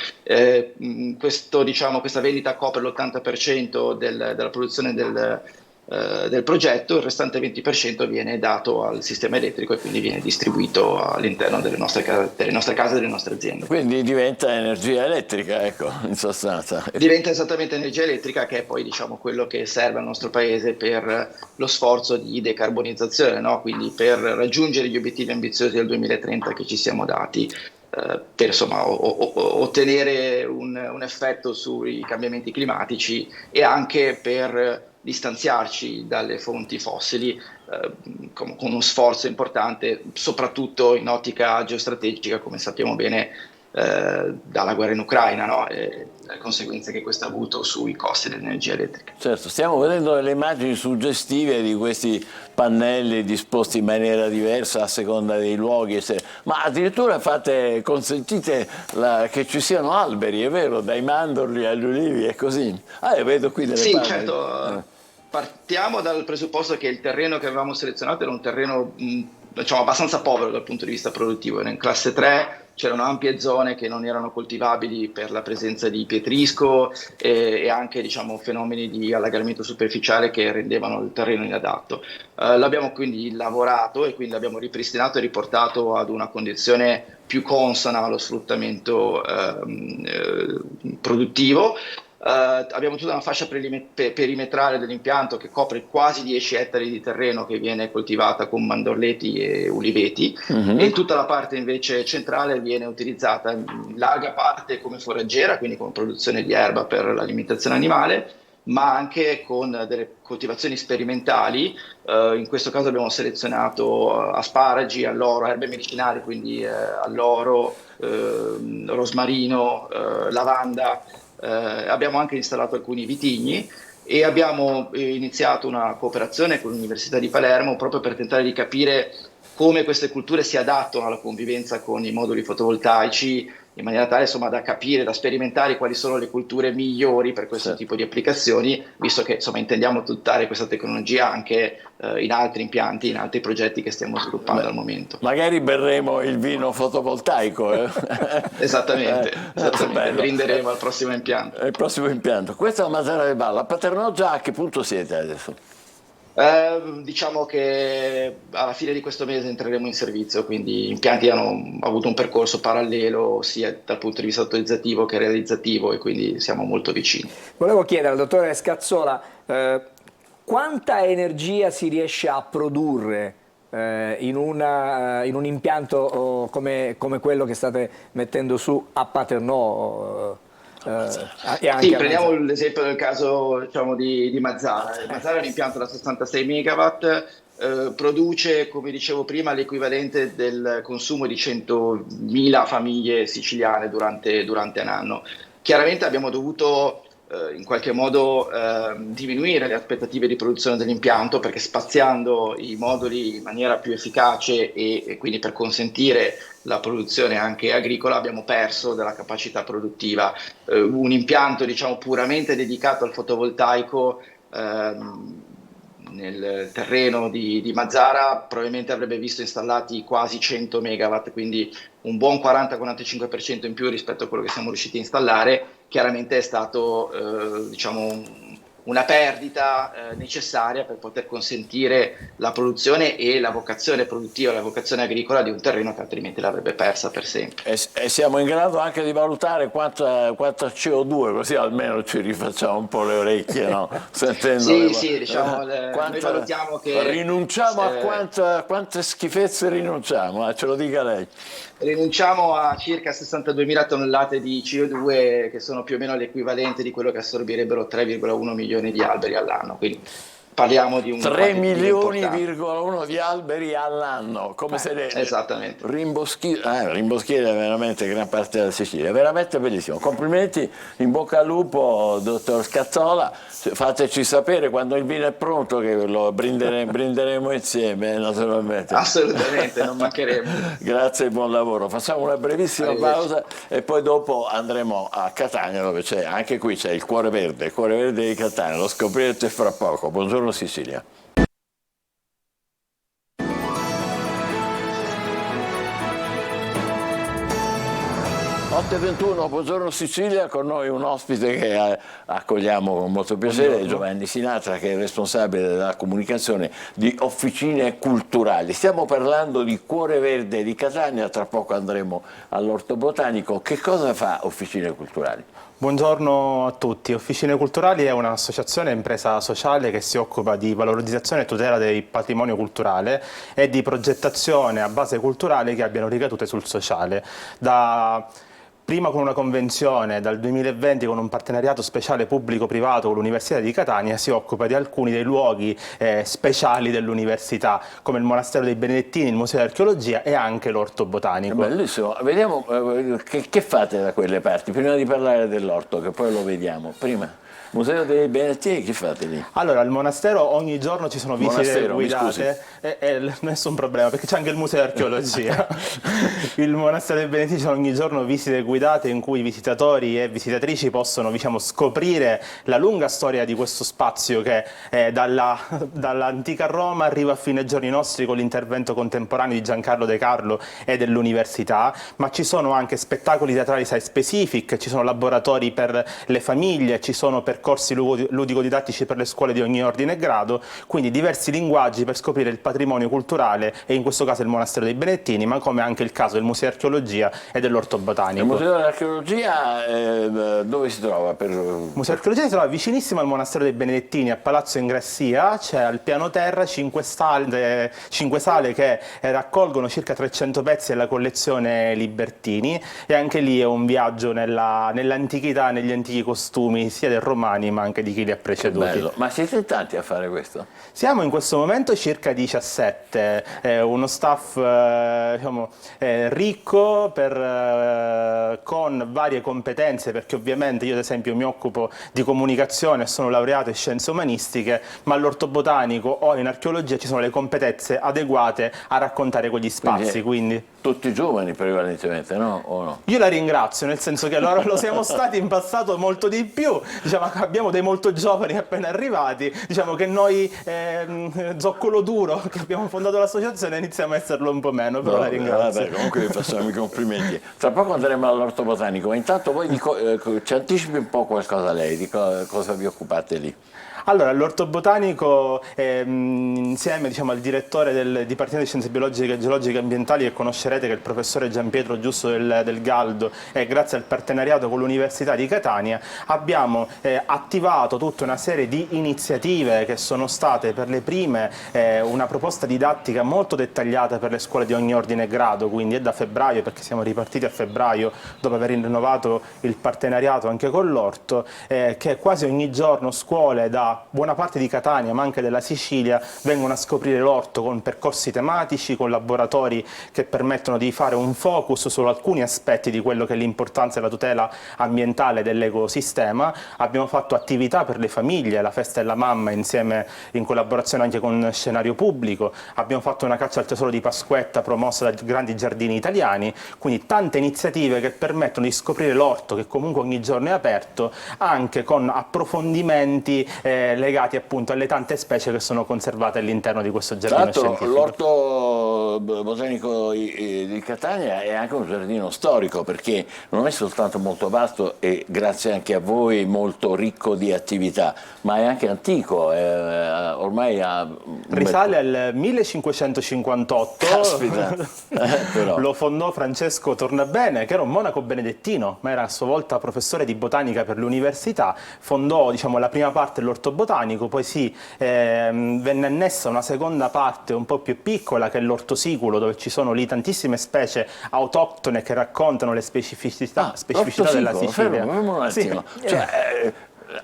Questa vendita copre l'80% della produzione del progetto, il restante 20% viene dato al sistema elettrico e quindi viene distribuito all'interno delle nostre case e delle nostre aziende. Quindi diventa energia elettrica, ecco, in sostanza. Diventa esattamente energia elettrica, che è poi quello che serve al nostro paese per lo sforzo di decarbonizzazione, no? Quindi per raggiungere gli obiettivi ambiziosi del 2030 che ci siamo dati, per ottenere un effetto sui cambiamenti climatici e anche per distanziarci dalle fonti fossili con uno sforzo importante, soprattutto in ottica geostrategica, come sappiamo bene, dalla guerra in Ucraina, no? E le conseguenze che questo ha avuto sui costi dell'energia elettrica. Certo, stiamo vedendo delle immagini suggestive di questi pannelli disposti in maniera diversa a seconda dei luoghi, ma addirittura consentite che ci siano alberi, è vero, dai mandorli agli ulivi e così. Io vedo qui delle Sì, palme. certo. Partiamo dal presupposto che il terreno che avevamo selezionato era un terreno abbastanza povero dal punto di vista produttivo. Era in classe 3, c'erano ampie zone che non erano coltivabili per la presenza di pietrisco e anche fenomeni di allagamento superficiale che rendevano il terreno inadatto. L'abbiamo quindi lavorato e quindi l'abbiamo ripristinato e riportato ad una condizione più consona allo sfruttamento produttivo. Abbiamo tutta una fascia perimetrale dell'impianto che copre quasi 10 ettari di terreno che viene coltivata con mandorleti e uliveti, e tutta la parte invece centrale viene utilizzata in larga parte come foraggiera, quindi come produzione di erba per l'alimentazione animale, ma anche con delle coltivazioni sperimentali. In questo caso abbiamo selezionato asparagi, alloro, erbe medicinali, quindi alloro, rosmarino, lavanda. Abbiamo anche installato alcuni vitigni e abbiamo iniziato una cooperazione con l'Università di Palermo proprio per tentare di capire come queste culture si adattano alla convivenza con i moduli fotovoltaici, in maniera tale da capire, da sperimentare quali sono le culture migliori per questo tipo di applicazioni, visto che intendiamo adottare questa tecnologia anche in altri impianti, in altri progetti che stiamo sviluppando al momento. Magari berremo il vino fotovoltaico. Esattamente. Brinderemo al prossimo impianto. Il prossimo impianto. Questa è la Mazara del Vallo. A Paternò a che punto siete adesso? Diciamo che alla fine di questo mese entreremo in servizio, quindi gli impianti hanno avuto un percorso parallelo sia dal punto di vista autorizzativo che realizzativo e quindi siamo molto vicini. Volevo chiedere al dottore Scazzola quanta energia si riesce a produrre in un impianto come quello che state mettendo su a Paternò? Sì, prendiamo l'esempio del caso di Mazara. Mazara è un impianto da 66 megawatt, produce, come dicevo prima, l'equivalente del consumo di 100.000 famiglie siciliane durante un anno. Chiaramente abbiamo dovuto in qualche modo diminuire le aspettative di produzione dell'impianto, perché spaziando i moduli in maniera più efficace e quindi per consentire la produzione anche agricola abbiamo perso della capacità produttiva. Un impianto puramente dedicato al fotovoltaico nel terreno di Mazara probabilmente avrebbe visto installati quasi 100 megawatt, quindi un buon 40-45% in più rispetto a quello che siamo riusciti a installare. Chiaramente è stato una perdita necessaria per poter consentire la produzione e la vocazione produttiva, la vocazione agricola di un terreno che altrimenti l'avrebbe persa per sempre. E siamo in grado anche di valutare quanta CO2, così almeno ci rifacciamo un po' le orecchie, no? Sentendo sì, noi valutiamo che rinunciamo a quante schifezze rinunciamo, ce lo dica lei. Rinunciamo a circa 62.000 tonnellate di CO2, che sono più o meno l'equivalente di quello che assorbirebbero 3,1 milioni di alberi all'anno. Quindi parliamo di un 3 milioni importante. di alberi all'anno, come se ne Esattamente. rimboschiere veramente gran parte della Sicilia, veramente bellissimo. Complimenti, in bocca al lupo, dottor Scazzola, fateci sapere quando il vino è pronto che lo brinderemo insieme, naturalmente. Assolutamente, non mancheremo. Grazie e buon lavoro. Facciamo una brevissima pausa e poi dopo andremo a Catania, dove c'è, anche qui c'è il Cuore Verde di Catania, lo scoprirete fra poco. Buongiorno Sicilia. 8:21, buongiorno Sicilia, con noi un ospite che accogliamo con molto piacere, Giovanni Sinatra, che è responsabile della comunicazione di Officine Culturali. Stiamo parlando di Cuore Verde di Catania, tra poco andremo all'Orto Botanico. Che cosa fa Officine Culturali? Buongiorno a tutti. Officine Culturali è un'associazione impresa sociale che si occupa di valorizzazione e tutela del patrimonio culturale e di progettazione a base culturale che abbiano ricadute sul sociale. Prima con una convenzione, dal 2020 con un partenariato speciale pubblico-privato con l'Università di Catania, si occupa di alcuni dei luoghi speciali dell'università, come il Monastero dei Benedettini, il Museo di Archeologia e anche l'Orto Botanico. Bellissimo, vediamo che fate da quelle parti, prima di parlare dell'orto, che poi lo vediamo. Prima. Museo dei Benedettini, che fate lì? Allora, al monastero ogni giorno ci sono visite guidate, nessun problema, perché c'è anche il Museo di Archeologia. Il monastero dei Benedettini ci sono ogni giorno visite guidate in cui i visitatori e visitatrici possono, diciamo, scoprire la lunga storia di questo spazio che dall'antica Roma arriva a fine giorni nostri con l'intervento contemporaneo di Giancarlo De Carlo e dell'università, ma ci sono anche spettacoli teatrali site specific, ci sono laboratori per le famiglie, ci sono percorsi ludico-didattici per le scuole di ogni ordine e grado, quindi diversi linguaggi per scoprire il patrimonio culturale e in questo caso il Monastero dei Benedettini, ma come anche il caso del Museo di Archeologia e dell'Orto Botanico. Il Museo dell'Archeologia dove si trova? Il Museo di Archeologia si trova vicinissimo al Monastero dei Benedettini, a Palazzo Ingressia, c'è al piano terra 5 sale che raccolgono circa 300 pezzi della collezione Libertini, e anche lì è un viaggio nell'antichità, negli antichi costumi sia del romano ma anche di chi li ha preceduti. Bello. Ma siete in tanti a fare questo? Siamo in questo momento circa 17, uno staff diciamo, ricco con varie competenze, perché ovviamente io ad esempio mi occupo di comunicazione e sono laureato in scienze umanistiche, ma all'Orto Botanico o in archeologia ci sono le competenze adeguate a raccontare quegli spazi. Quindi tutti giovani prevalentemente, no? O no? Io la ringrazio, nel senso che loro lo siamo stati in passato molto di più, diciamo, abbiamo dei molto giovani appena arrivati, diciamo che noi zoccolo duro che abbiamo fondato l'associazione iniziamo a esserlo un po' meno, però la ringrazio. Vabbè, comunque vi facciamo i complimenti. Tra poco andremo all'Orto Botanico, ma intanto voi ci anticipi un po' qualcosa lei, di cosa vi occupate lì? Allora, all'Orto Botanico, insieme diciamo, al direttore del Dipartimento di Scienze Biologiche, Geologiche e Ambientali, che conoscerete, che è il professore Gianpietro Giusto del Galdo, e grazie al partenariato con l'Università di Catania, abbiamo attivato tutta una serie di iniziative che sono state per le prime una proposta didattica molto dettagliata per le scuole di ogni ordine e grado, quindi è da febbraio, perché siamo ripartiti a febbraio dopo aver rinnovato il partenariato anche con l'Orto, che quasi ogni giorno scuole da buona parte di Catania ma anche della Sicilia vengono a scoprire l'orto con percorsi tematici, con laboratori che permettono di fare un focus su alcuni aspetti di quello che è l'importanza e la tutela ambientale dell'ecosistema. Abbiamo fatto attività per le famiglie, la festa della mamma insieme in collaborazione anche con Scenario Pubblico, abbiamo fatto una caccia al tesoro di Pasquetta promossa da Grandi Giardini Italiani, quindi tante iniziative che permettono di scoprire l'orto, che comunque ogni giorno è aperto, anche con approfondimenti legati appunto alle tante specie che sono conservate all'interno di questo giardino scientifico. L'Orto Botanico di Catania è anche un giardino storico, perché non è soltanto molto vasto e grazie anche a voi molto ricco di attività, ma è anche antico, ormai risale al 1558. Caspita. Però. Lo fondò Francesco Tornabene, che era un monaco benedettino, ma era a sua volta professore di botanica per l'università. Fondò diciamo, la prima parte dell'Orto Botanico, poi venne annessa una seconda parte un po' più piccola, che è l'Orto Siculo, dove ci sono lì tantissime specie autoctone che raccontano le specificità della Sicilia. Fermo un attimo. Cioè,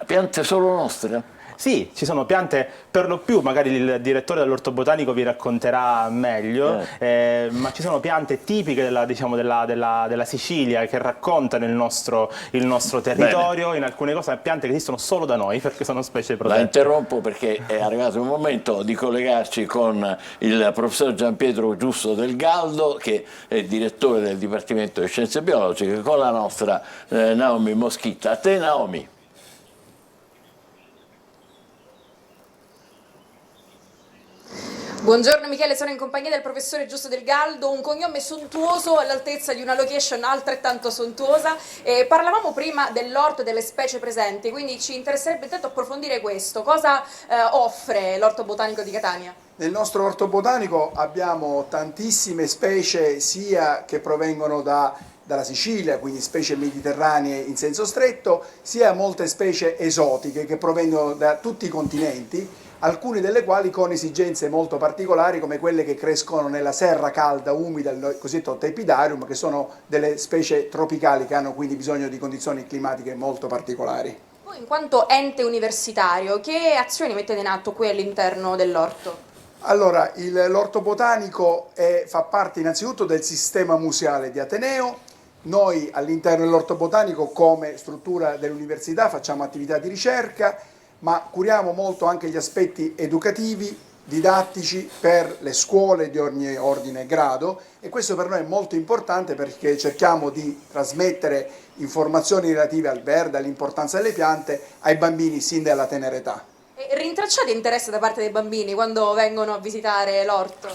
piante solo nostre? Sì, ci sono piante per lo più, magari il direttore dell'orto botanico vi racconterà meglio, ma ci sono piante tipiche della Sicilia che raccontano il nostro territorio. In alcune cose piante che esistono solo da noi perché sono specie protette. La interrompo perché è arrivato il momento di collegarci con il professor Gianpietro Giusto del Galdo, che è direttore del Dipartimento di Scienze Biologiche, con la nostra Naomi Moschitta. A te, Naomi. Buongiorno Michele, sono in compagnia del professore Giusto del Galdo, un cognome sontuoso all'altezza di una location altrettanto sontuosa. Parlavamo prima dell'orto e delle specie presenti, quindi ci interesserebbe intanto approfondire questo. Cosa offre l'orto botanico di Catania? Nel nostro orto botanico abbiamo tantissime specie sia che provengono dalla Sicilia, quindi specie mediterranee in senso stretto, sia molte specie esotiche che provengono da tutti i continenti, alcune delle quali con esigenze molto particolari come quelle che crescono nella serra calda, umida, il cosiddetto Tepidarium, che sono delle specie tropicali che hanno quindi bisogno di condizioni climatiche molto particolari. Voi in quanto ente universitario, che azioni mettete in atto qui all'interno dell'orto? Allora, l'orto botanico fa parte innanzitutto del sistema museale di Ateneo. Noi all'interno dell'orto botanico come struttura dell'università facciamo attività di ricerca, ma curiamo molto anche gli aspetti educativi, didattici per le scuole di ogni ordine e grado, e questo per noi è molto importante perché cerchiamo di trasmettere informazioni relative al verde, all'importanza delle piante ai bambini sin dalla tenera età. E rintracciate interesse da parte dei bambini quando vengono a visitare l'orto?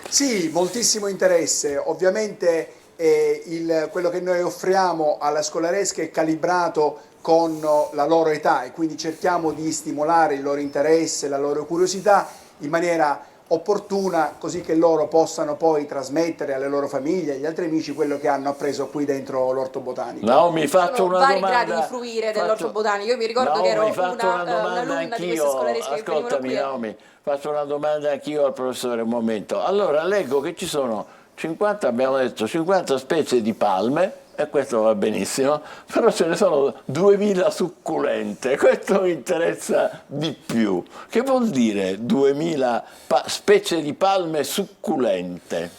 Sì, moltissimo interesse. Ovviamente quello che noi offriamo alla scolaresca è calibrato con la loro età e quindi cerchiamo di stimolare il loro interesse, la loro curiosità in maniera opportuna, così che loro possano poi trasmettere alle loro famiglie, agli altri amici quello che hanno appreso qui dentro l'orto botanico. Naomi, faccio una domanda. Sono vari gradi di fruire dell'orto botanico. Io mi ricordo che ero un'alunna di queste scolaresche che venivano qui. Naomi, faccio una domanda anch'io al professore, un momento. Allora, leggo che ci sono 50, abbiamo detto 50 specie di palme, e questo va benissimo, però ce ne sono 2000 succulente. Questo mi interessa di più. Che vuol dire 2000 specie di palme succulente?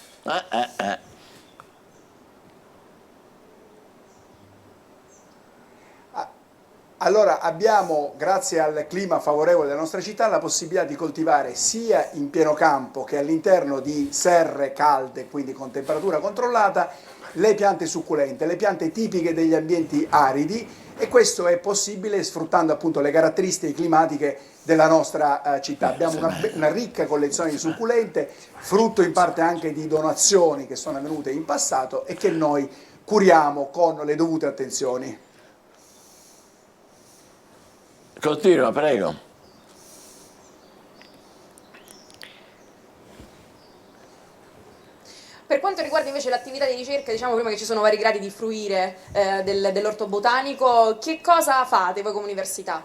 Allora abbiamo, grazie al clima favorevole della nostra città, la possibilità di coltivare sia in pieno campo che all'interno di serre calde, quindi con temperatura controllata, le piante succulente, le piante tipiche degli ambienti aridi, e questo è possibile sfruttando appunto le caratteristiche climatiche della nostra città. Abbiamo una ricca collezione di succulente, frutto in parte anche di donazioni che sono avvenute in passato e che noi curiamo con le dovute attenzioni. Continua, prego. Per quanto riguarda invece l'attività di ricerca, diciamo prima che ci sono vari gradi di fruire dell'orto botanico, che cosa fate voi come università?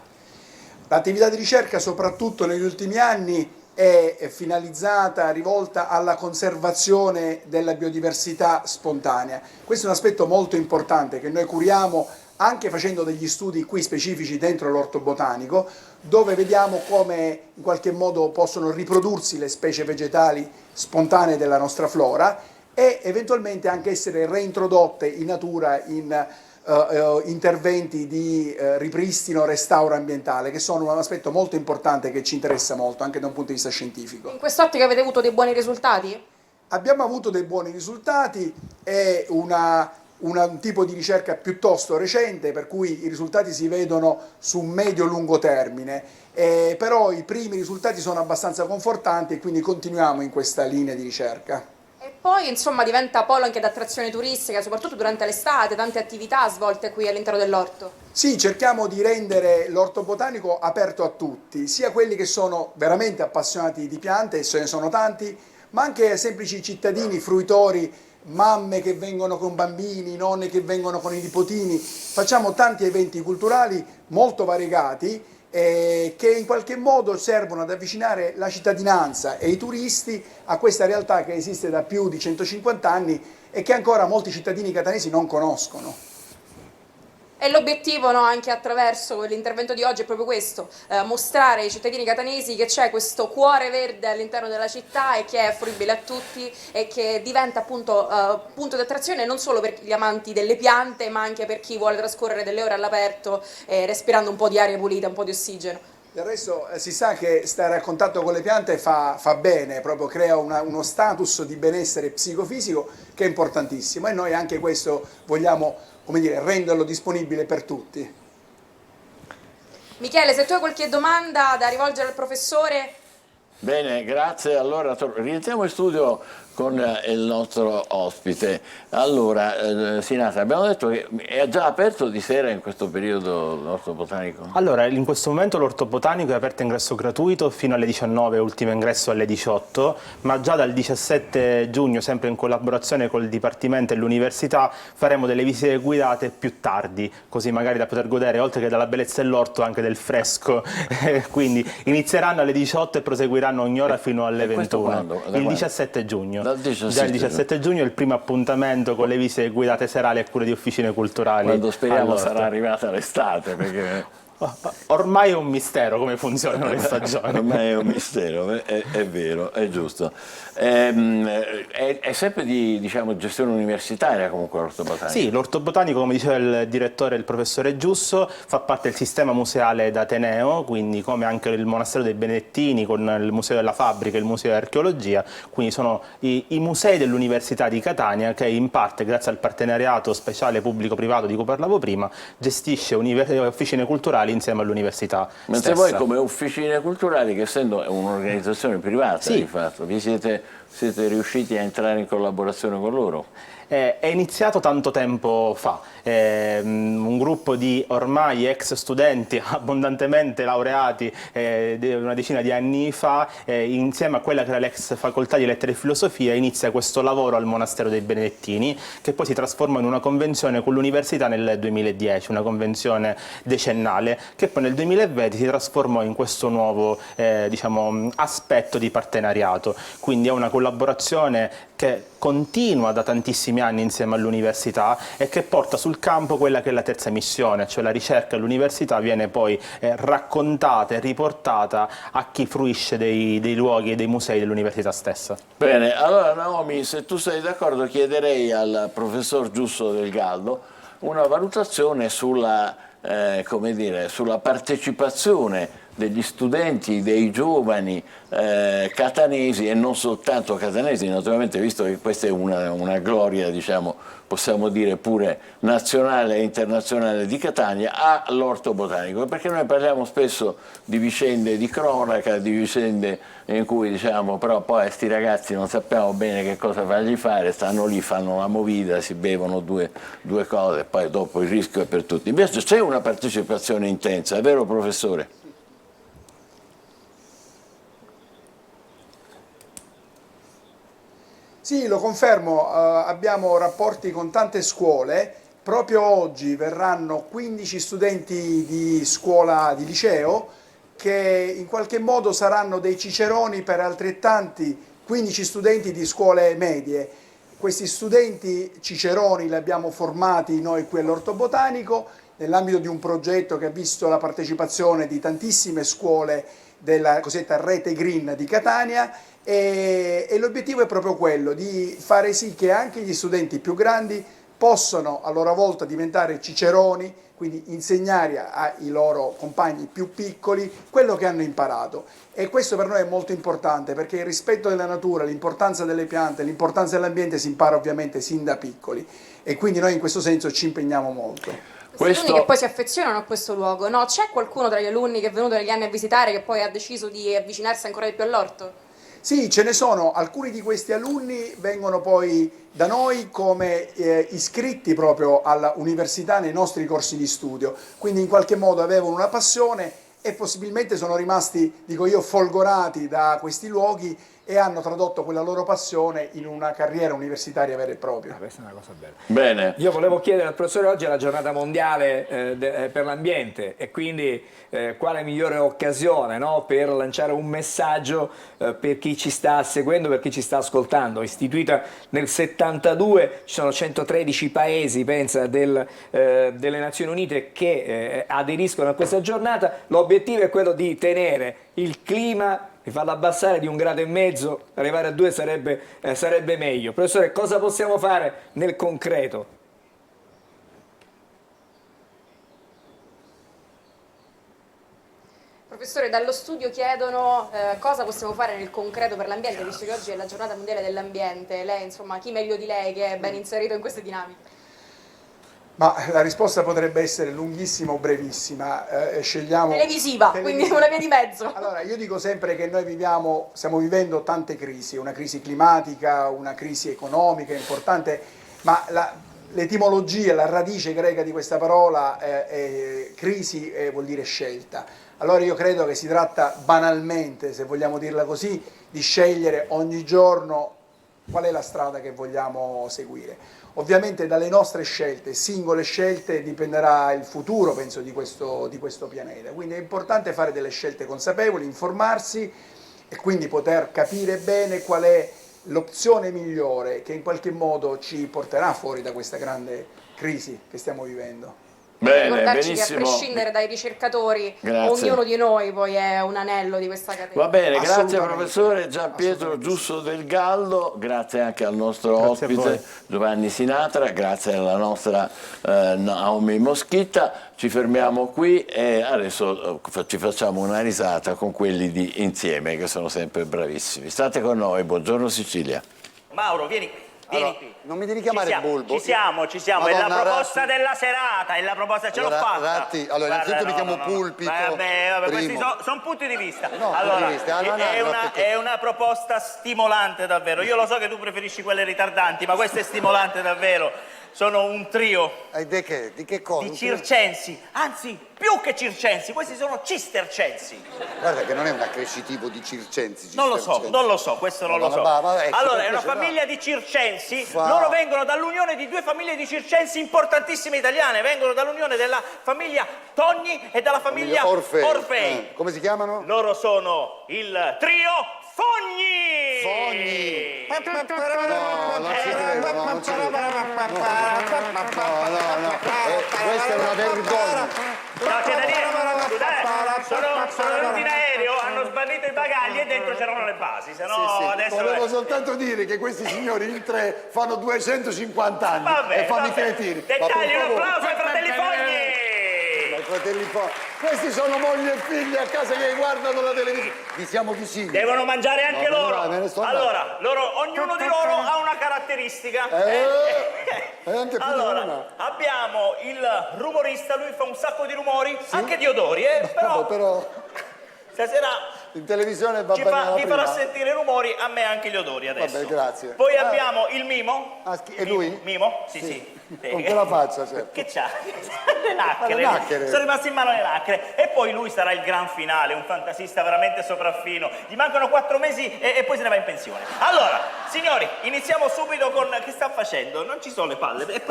L'attività di ricerca, soprattutto negli ultimi anni, è finalizzata, rivolta alla conservazione della biodiversità spontanea. Questo è un aspetto molto importante che noi curiamo anche facendo degli studi qui specifici dentro l'orto botanico, dove vediamo come in qualche modo possono riprodursi le specie vegetali spontanee della nostra flora e eventualmente anche essere reintrodotte in natura in interventi di ripristino, restauro ambientale, che sono un aspetto molto importante che ci interessa molto anche da un punto di vista scientifico. In quest'ottica avete avuto dei buoni risultati? Abbiamo avuto dei buoni risultati, è un tipo di ricerca piuttosto recente, per cui i risultati si vedono su medio-lungo termine, però i primi risultati sono abbastanza confortanti e quindi continuiamo in questa linea di ricerca. E poi insomma diventa polo anche d'attrazione turistica, soprattutto durante l'estate, tante attività svolte qui all'interno dell'orto. Sì, cerchiamo di rendere l'orto botanico aperto a tutti, sia quelli che sono veramente appassionati di piante, e ce ne sono tanti, ma anche semplici cittadini, fruitori, mamme che vengono con bambini, nonne che vengono con i nipotini. Facciamo tanti eventi culturali molto variegati che in qualche modo servono ad avvicinare la cittadinanza e i turisti a questa realtà che esiste da più di 150 anni e che ancora molti cittadini catanesi non conoscono. E l'obiettivo, no, anche attraverso l'intervento di oggi è proprio questo, mostrare ai cittadini catanesi che c'è questo cuore verde all'interno della città e che è fruibile a tutti e che diventa appunto punto di attrazione non solo per gli amanti delle piante, ma anche per chi vuole trascorrere delle ore all'aperto respirando un po' di aria pulita, un po' di ossigeno. Del resto si sa che stare a contatto con le piante fa bene, proprio crea uno status di benessere psicofisico che è importantissimo, e noi anche questo vogliamo, come dire, renderlo disponibile per tutti. Michele, se tu hai qualche domanda da rivolgere al professore. Bene, grazie. Allora rientriamo in studio con il nostro ospite. Allora, Sinatra, abbiamo detto che è già aperto di sera in questo periodo l'orto botanico? Allora, in questo momento l'orto botanico è aperto a ingresso gratuito fino alle 19, ultimo ingresso alle 18, ma già dal 17 giugno, sempre in collaborazione col Dipartimento e l'Università, faremo delle visite guidate più tardi, così magari da poter godere, oltre che della bellezza dell'orto, anche del fresco. Quindi inizieranno alle 18 e proseguiranno ogni ora fino alle 21. Il 17 giugno. Già il 17 giugno è il primo appuntamento con le visite guidate serali a cura di officine culturali. Quando speriamo sarà arrivata l'estate, perché... Ormai è un mistero come funzionano le stagioni. Ormai è un mistero, è vero, è giusto. È sempre di, diciamo, gestione universitaria comunque l'orto botanico? Sì, l'orto botanico, come diceva il direttore, il professore Giusso, fa parte del sistema museale d'Ateneo, quindi come anche il monastero dei Benedettini con il museo della fabbrica e il museo dell'archeologia, quindi sono i musei dell'Università di Catania che in parte, grazie al partenariato speciale pubblico-privato di cui parlavo prima, gestisce officine culturali insieme all'università Mentre voi come officine culturali, che essendo un'organizzazione privata, sì, di fatto, vi siete riusciti a entrare in collaborazione con loro? È iniziato tanto tempo fa, un gruppo di ormai ex studenti abbondantemente laureati una decina di anni fa, insieme a quella che era l'ex facoltà di lettere e filosofia, inizia questo lavoro al monastero dei Benedettini, che poi si trasforma in una convenzione con l'università nel 2010, una convenzione decennale, che poi nel 2020 si trasformò in questo nuovo diciamo, aspetto di partenariato. Quindi è una collaborazione che continua da tantissimi anni insieme all'università e che porta sul campo quella che è la terza missione, cioè la ricerca all'università viene poi raccontata e riportata a chi fruisce dei luoghi e dei musei dell'università stessa. Bene, allora Naomi, se tu sei d'accordo, chiederei al professor Giusto del Galdo una valutazione sulla, come dire, sulla partecipazione degli studenti, dei giovani catanesi, e non soltanto catanesi, naturalmente, visto che questa è una gloria, diciamo, possiamo dire pure nazionale e internazionale di Catania, all'orto botanico, perché noi parliamo spesso di vicende di cronaca, di vicende in cui, diciamo, però poi a sti ragazzi non sappiamo bene che cosa fargli fare, stanno lì, fanno la movida, si bevono due cose e poi dopo il rischio è per tutti. Invece c'è una partecipazione intensa, è vero professore? Sì, lo confermo, abbiamo rapporti con tante scuole. Proprio oggi verranno 15 studenti di scuola di liceo che in qualche modo saranno dei ciceroni per altrettanti 15 studenti di scuole medie. Questi studenti ciceroni li abbiamo formati noi qui all'Orto Botanico nell'ambito di un progetto che ha visto la partecipazione di tantissime scuole della cosiddetta Rete Green di Catania, e l'obiettivo è proprio quello di fare sì che anche gli studenti più grandi possano a loro volta diventare ciceroni, quindi insegnare ai loro compagni più piccoli quello che hanno imparato. E questo per noi è molto importante, perché il rispetto della natura, l'importanza delle piante, l'importanza dell'ambiente si impara ovviamente sin da piccoli, e quindi noi in questo senso ci impegniamo molto. Questi alunni che poi si affezionano a questo luogo, no? C'è qualcuno tra gli alunni che è venuto negli anni a visitare che poi ha deciso di avvicinarsi ancora di più all'orto? Sì, ce ne sono. Alcuni di questi alunni vengono poi da noi come iscritti proprio all'università nei nostri corsi di studio, quindi in qualche modo avevano una passione e possibilmente sono rimasti, dico io, folgorati da questi luoghi e hanno tradotto quella loro passione in una carriera universitaria vera e propria. Questa è una cosa bella. Bene. Io volevo chiedere al professore, oggi è la giornata mondiale per l'ambiente e quindi quale migliore occasione, no, per lanciare un messaggio per chi ci sta seguendo, per chi ci sta ascoltando. Istituita nel 72, ci sono 113 paesi, pensa, delle Nazioni Unite che aderiscono a questa giornata. L'obiettivo è quello di tenere il clima, di farlo abbassare di 1,5 gradi, arrivare a 2 sarebbe meglio. Professore, cosa possiamo fare nel concreto? Professore, dallo studio chiedono cosa possiamo fare nel concreto per l'ambiente, visto che oggi è la giornata mondiale dell'ambiente. Lei, insomma, chi meglio di lei che è ben inserito in queste dinamiche? Ma la risposta potrebbe essere lunghissima o brevissima, scegliamo... Televisiva, quindi una via di mezzo. Allora, io dico sempre che noi stiamo vivendo tante crisi, una crisi climatica, una crisi economica importante, ma l'etimologia, la radice greca di questa parola, crisi, vuol dire scelta. Allora io credo che si tratta banalmente, se vogliamo dirla così, di scegliere ogni giorno qual è la strada che vogliamo seguire. Ovviamente dalle nostre scelte, singole scelte, dipenderà il futuro, penso, di questo pianeta. Quindi è importante fare delle scelte consapevoli, informarsi e quindi poter capire bene qual è l'opzione migliore che in qualche modo ci porterà fuori da questa grande crisi che stiamo vivendo. Bene, ricordarci benissimo. che a prescindere dai ricercatori, Grazie. ognuno di noi poi è un anello di questa catena. Va bene, grazie professore Gianpietro Giusto del Gallo, grazie anche al nostro ospite Giovanni Sinatra, grazie alla nostra Naomi Moschitta. Ci fermiamo qui e adesso ci facciamo una risata con quelli di Insieme, che sono sempre bravissimi. State con noi, buongiorno Sicilia. Mauro, vieni qui. Vieni qui. Non mi devi chiamare Bulbo. Ci siamo. Madonna, è la proposta Ratti. della serata, è la proposta, ce l'ho fatta. Ratti, allora, innanzitutto mi chiamo Pulpito. Vabbè, questi sono punti di vista. No, allora, punti di vista. è una proposta stimolante davvero. Io lo so che tu preferisci quelle ritardanti, ma questa è stimolante davvero. Sono un trio. Di che? Di che cosa? Di circensi, anzi, più che circensi, questi sono cistercensi. Guarda che non è un accrescitivo di circensi. Non lo so, questo non lo so. Allora, è una famiglia di circensi, loro vengono dall'unione di due famiglie di circensi importantissime italiane, vengono dall'unione della famiglia Togni e dalla famiglia Orfei. Come si chiamano? Loro sono il trio Fogni! Fogni! No, non ci credo, non ci credo. No. Questa è una vergogna. No, c'è da dire, sono venuti in aereo, hanno sbandito i bagagli e dentro c'erano le basi, se no adesso... Volevo soltanto dire che questi signori in tre fanno 250 anni e fanno i cretini. Dettagli, un applauso ai fratelli Fogni! Fratelli Fogni. Questi sono mogli e figli a casa che guardano la televisione. Vi siamo vicini. Devono mangiare anche loro. Allora, ognuno di loro ha una caratteristica. Anche più allora, di una. abbiamo il rumorista, lui fa un sacco di rumori, anche di odori, però stasera in televisione va vi bene farà sentire i rumori, a me anche gli odori adesso. Vabbè, grazie. Poi abbiamo il Mimo. E lui? Mimo? Sì. Con quella faccia, certo. Che c'ha? Le nacchere. Sono rimaste in mano le nacchere. E poi lui sarà il gran finale, un fantasista veramente sopraffino. Gli mancano 4 mesi e poi se ne va in pensione. Allora, signori, iniziamo subito con... Che sta facendo? Non ci sono le palle.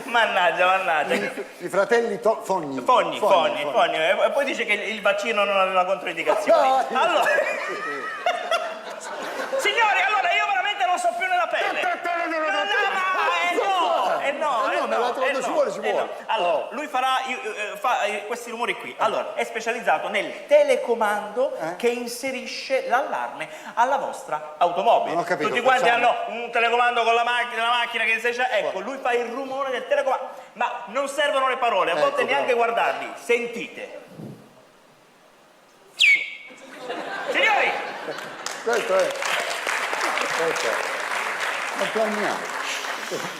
Mannaggia. I fratelli Fogni. E poi dice che il vaccino non aveva controindicazioni. Allora... Signori, allora io veramente non so più nella pelle. Quando si vuole. Allora, lui fa questi rumori qui. Allora, è specializzato nel telecomando che inserisce l'allarme alla vostra automobile. Non ho capito, tutti quanti hanno un telecomando con la macchina che inserisce. Ecco, lui fa il rumore del telecomando. Ma non servono le parole, a volte neanche guardarli. Sentite. Signori! Questo è. Quanti anni ha?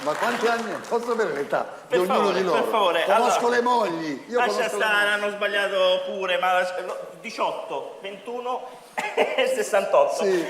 Ma quanti anni ha? Posso avere l'età di ognuno di loro? Per favore. Conosco le mogli. Lascia stare, hanno sbagliato pure, ma 18, 21 e 68. Sì.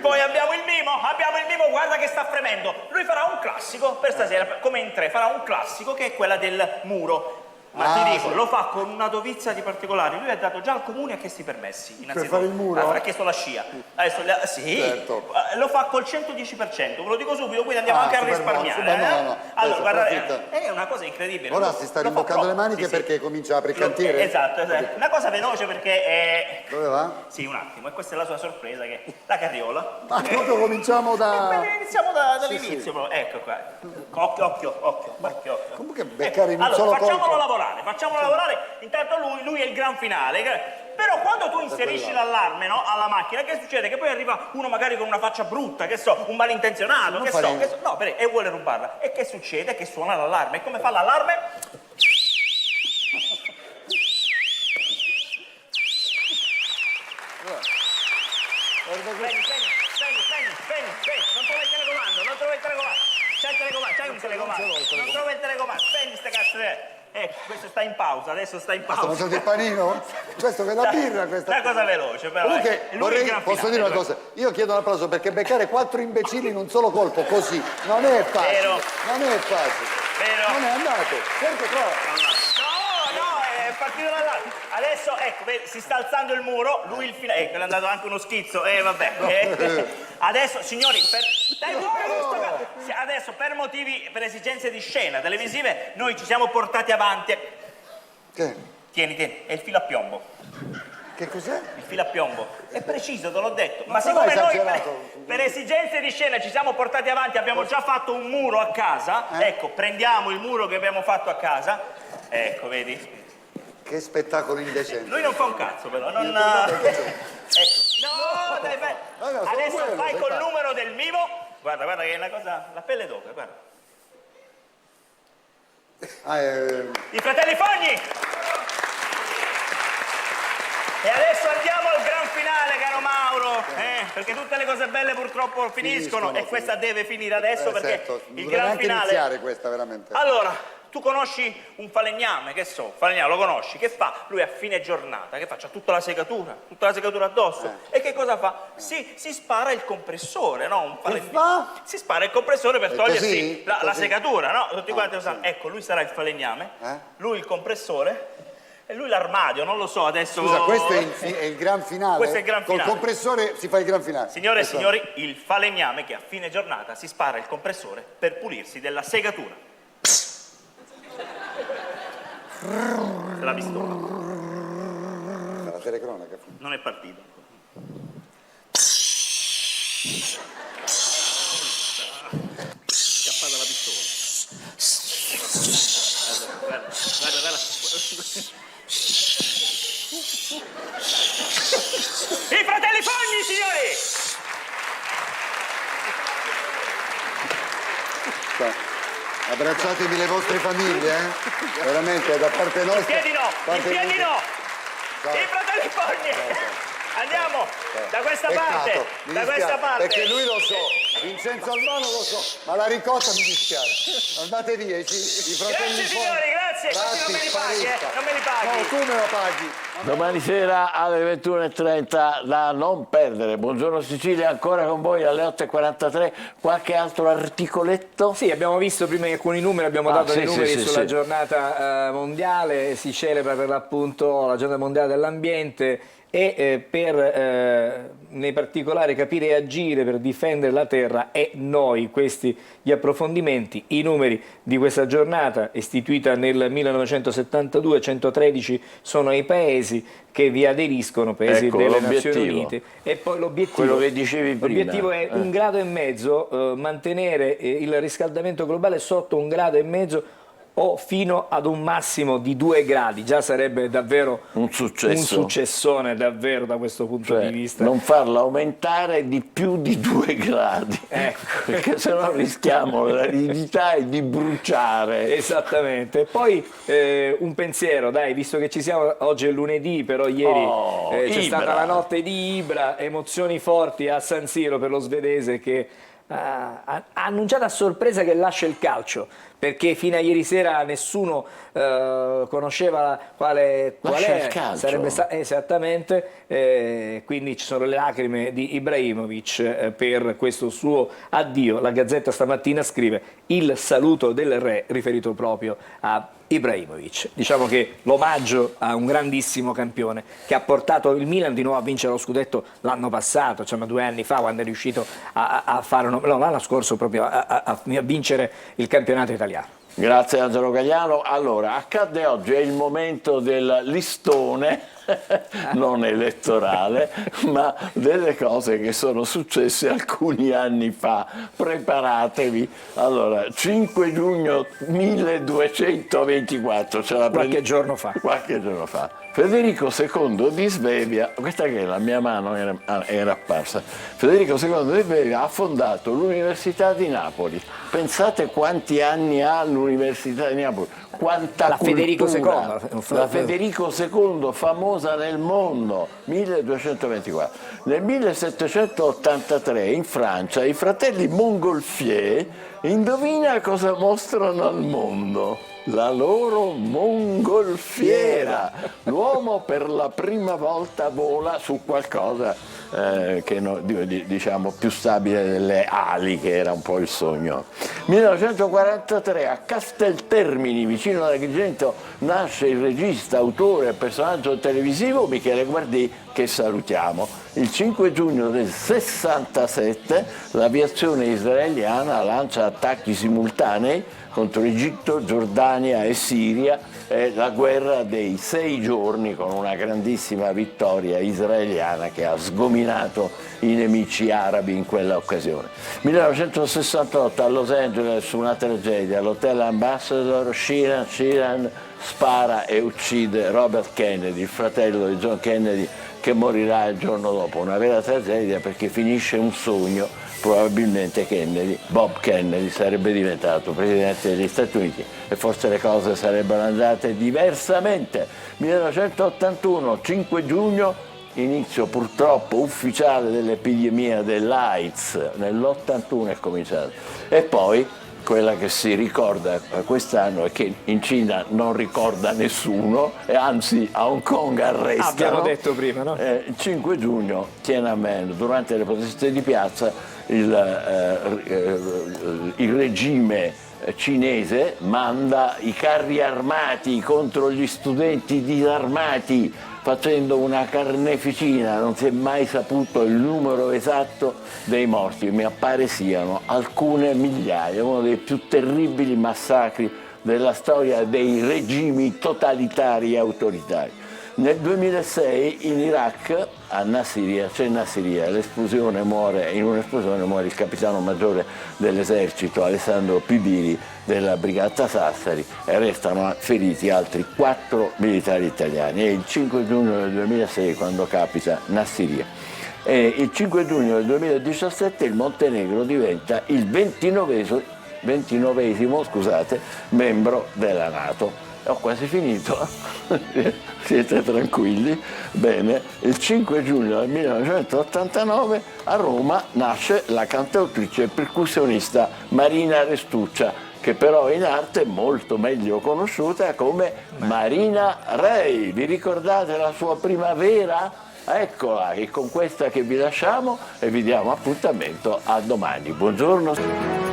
Poi abbiamo il Mimo, guarda che sta fremendo. Lui farà un classico per stasera, come in tre, farà un classico che è quella del muro. Ma ti dico, lo fa con una dovizia di particolari. Lui ha dato già al comune, ha chiesto i permessi. Per fare il muro? Ha chiesto la scia. Adesso, sì, Certo. lo fa col 110%, ve lo dico subito, quindi andiamo anche a risparmiare. No. Allora, guarda, è una cosa incredibile. Ora si sta rimboccando le maniche perché comincia a aprire il cantiere? Esatto. Una cosa veloce perché... Dove va? Sì, un attimo, e questa è la sua sorpresa, che è la carriola. Ma proprio cominciamo da... Iniziamo dall'inizio, Sì. proprio. Ecco qua. Occhio. Comunque beccare in un Allora, solo facciamolo colpo. lavorare. Intanto lui è il gran finale. Però quando tu inserisci l'allarme, no, alla macchina, che succede? Che poi arriva uno magari con una faccia brutta, che so, un malintenzionato, no, e vuole rubarla. E che succede? Che suona l'allarme. E come fa l'allarme? Spegni, non trovo il telecomando. C'hai un telecomando? Non trovo il telecomando, spegni ste cazzo. Questo sta in pausa, adesso sta in pausa. Sta mangiando il panino? Questo è la birra, questa. Una cosa veloce, però. Comunque, posso dire una cosa? Io chiedo un applauso perché beccare 4 imbecilli in un solo colpo, così, non è facile. Non è facile. Non è andato. Certo, No, è partito dall'alto. Adesso, ecco, si sta alzando il muro, lui il finale. Ecco, è andato anche uno schizzo, vabbè. Adesso, signori, adesso per esigenze di scena televisive, noi ci siamo portati avanti. Che? Tieni, è il filo a piombo. Che cos'è? Il filo a piombo. È preciso, te l'ho detto. Ma siccome noi per esigenze di scena ci siamo portati avanti, abbiamo già fatto un muro a casa, ecco, prendiamo il muro che abbiamo fatto a casa, ecco, vedi? Che spettacolo indecente. Lui non fa un cazzo, però. Ecco. No, dai, adesso fai col numero del vivo. Guarda che è una cosa... La pelle d'oca, guarda. I fratelli Fogni! E adesso andiamo al gran finale, caro Mauro, perché tutte le cose belle purtroppo finiscono e questa deve finire adesso perché il gran finale... iniziare questa, veramente. Allora, tu conosci un falegname, che so, falegname lo conosci, che fa? Lui a fine giornata, che fa? C'ha tutta la segatura addosso. E che cosa fa? Si spara il compressore, no? Si spara il compressore per togliersi la segatura, no? Tutti quanti lo sanno. Ecco, lui sarà il falegname, lui il compressore e lui l'armadio, non lo so adesso. Scusa, questo è il gran finale? Questo è il gran finale. Col compressore si fa il gran finale. Signore e signori, il falegname che a fine giornata si spara il compressore per pulirsi della segatura. La pistola. La telecronaca. Non è partito. Scappata la pistola. Guarda. I fratelli Fogni, signori! Abbracciatevi le vostre famiglie, veramente, da parte nostra. In piedi no! I fratelli Fogni! Andiamo da questa parte, perché lui lo so, Vincenzo Albano lo so, ma la ricotta mi dispiace. Andate via, i fratelli. Grazie signori, grazie, non me li paghi, non me li paghi. No, tu me lo paghi. Domani sera alle 21:30 da non perdere. Buongiorno Sicilia, ancora con voi alle 8:43. Qualche altro articoletto? Sì, abbiamo visto prima alcuni numeri, abbiamo dato dei numeri sulla giornata mondiale, si celebra per l'appunto la giornata mondiale dell'ambiente e per nei particolari capire e agire per difendere la terra e noi, questi gli approfondimenti, i numeri di questa giornata istituita nel 1972, 113 sono i paesi che vi aderiscono, paesi delle Nazioni Unite, e poi l'obiettivo, quello che dicevi prima, l'obiettivo è 1,5 gradi, mantenere il riscaldamento globale sotto 1,5 gradi o fino ad un massimo di 2 gradi, già sarebbe davvero un successone davvero da questo punto di vista. Non farlo aumentare di più di 2 gradi, perché sennò rischiamo l'aridità e di bruciare. Esattamente. Poi un pensiero, dai, visto che ci siamo, oggi è lunedì, però ieri c'è stata la notte di Ibra, emozioni forti a San Siro per lo svedese che ha annunciato a sorpresa che lascia il calcio, perché fino a ieri sera nessuno conosceva qual è sarebbe stato esattamente, quindi ci sono le lacrime di Ibrahimovic per questo suo addio. La Gazzetta stamattina scrive il saluto del re, riferito proprio a Ibrahimovic. Diciamo che l'omaggio a un grandissimo campione che ha portato il Milan di nuovo a vincere lo scudetto l'anno passato, insomma 2 anni fa, quando è riuscito a fare l'anno scorso proprio a vincere il campionato italiano. Grazie Angelo Gagliano. Allora, accadde oggi, è il momento del listone, non elettorale, ma delle cose che sono successe alcuni anni fa. Preparatevi. Allora, 5 giugno 1224, qualche giorno fa. Federico II di Svevia, questa che la mia mano era apparsa, Federico II di Svevia ha fondato l'Università di Napoli. Pensate quanti anni ha l'Università di Napoli, quanta Federico cultura. II. La Federico II, famosa nel mondo, 1224. Nel 1783 in Francia i fratelli Montgolfier, indovina cosa mostrano al mondo? La loro mongolfiera. L'uomo per la prima volta vola su qualcosa diciamo più stabile delle ali, che era un po' il sogno. 1943 a Casteltermini, vicino ad Agrigento, nasce il regista, autore e personaggio televisivo Michele Guardì, che salutiamo. Il 5 giugno del 67 l'aviazione israeliana lancia attacchi simultanei contro Egitto, Giordania e Siria, la guerra dei 6 giorni, con una grandissima vittoria israeliana che ha sgominato i nemici arabi in quella occasione. 1968 a Los Angeles una tragedia, all'hotel Ambassador Sheeran spara e uccide Robert Kennedy, il fratello di John Kennedy, che morirà il giorno dopo. Una vera tragedia, perché finisce un sogno. Probabilmente Bob Kennedy sarebbe diventato presidente degli Stati Uniti e forse le cose sarebbero andate diversamente. 1981, 5 giugno, inizio purtroppo ufficiale dell'epidemia dell'AIDS, nell'81 è cominciato. E poi quella che si ricorda quest'anno e che in Cina non ricorda nessuno, e anzi a Hong Kong arrestano. Abbiamo detto prima, no? Il 5 giugno Tiananmen, durante le proteste di piazza, il regime cinese manda i carri armati contro gli studenti disarmati, facendo una carneficina. Non si è mai saputo il numero esatto dei morti, mi pare siano alcune migliaia, uno dei più terribili massacri della storia dei regimi totalitari e autoritari. Nel 2006 in Iraq, a Nassiriya, c'è Nassiriya, in un'esplosione muore il capitano maggiore dell'esercito Alessandro Pibiri della brigata Sassari, e restano feriti altri 4 militari italiani. È il 5 giugno del 2006 quando capita Nassiriya. E il 5 giugno del 2017 il Montenegro diventa il 29esimo membro della NATO. Ho quasi finito, siete tranquilli? Bene, il 5 giugno del 1989 a Roma nasce la cantautrice e percussionista Marina Restuccia, che però in arte è molto meglio conosciuta come Marina Rei. Vi ricordate la sua Primavera? Eccola, e con questa che vi lasciamo e vi diamo appuntamento a domani. Buongiorno.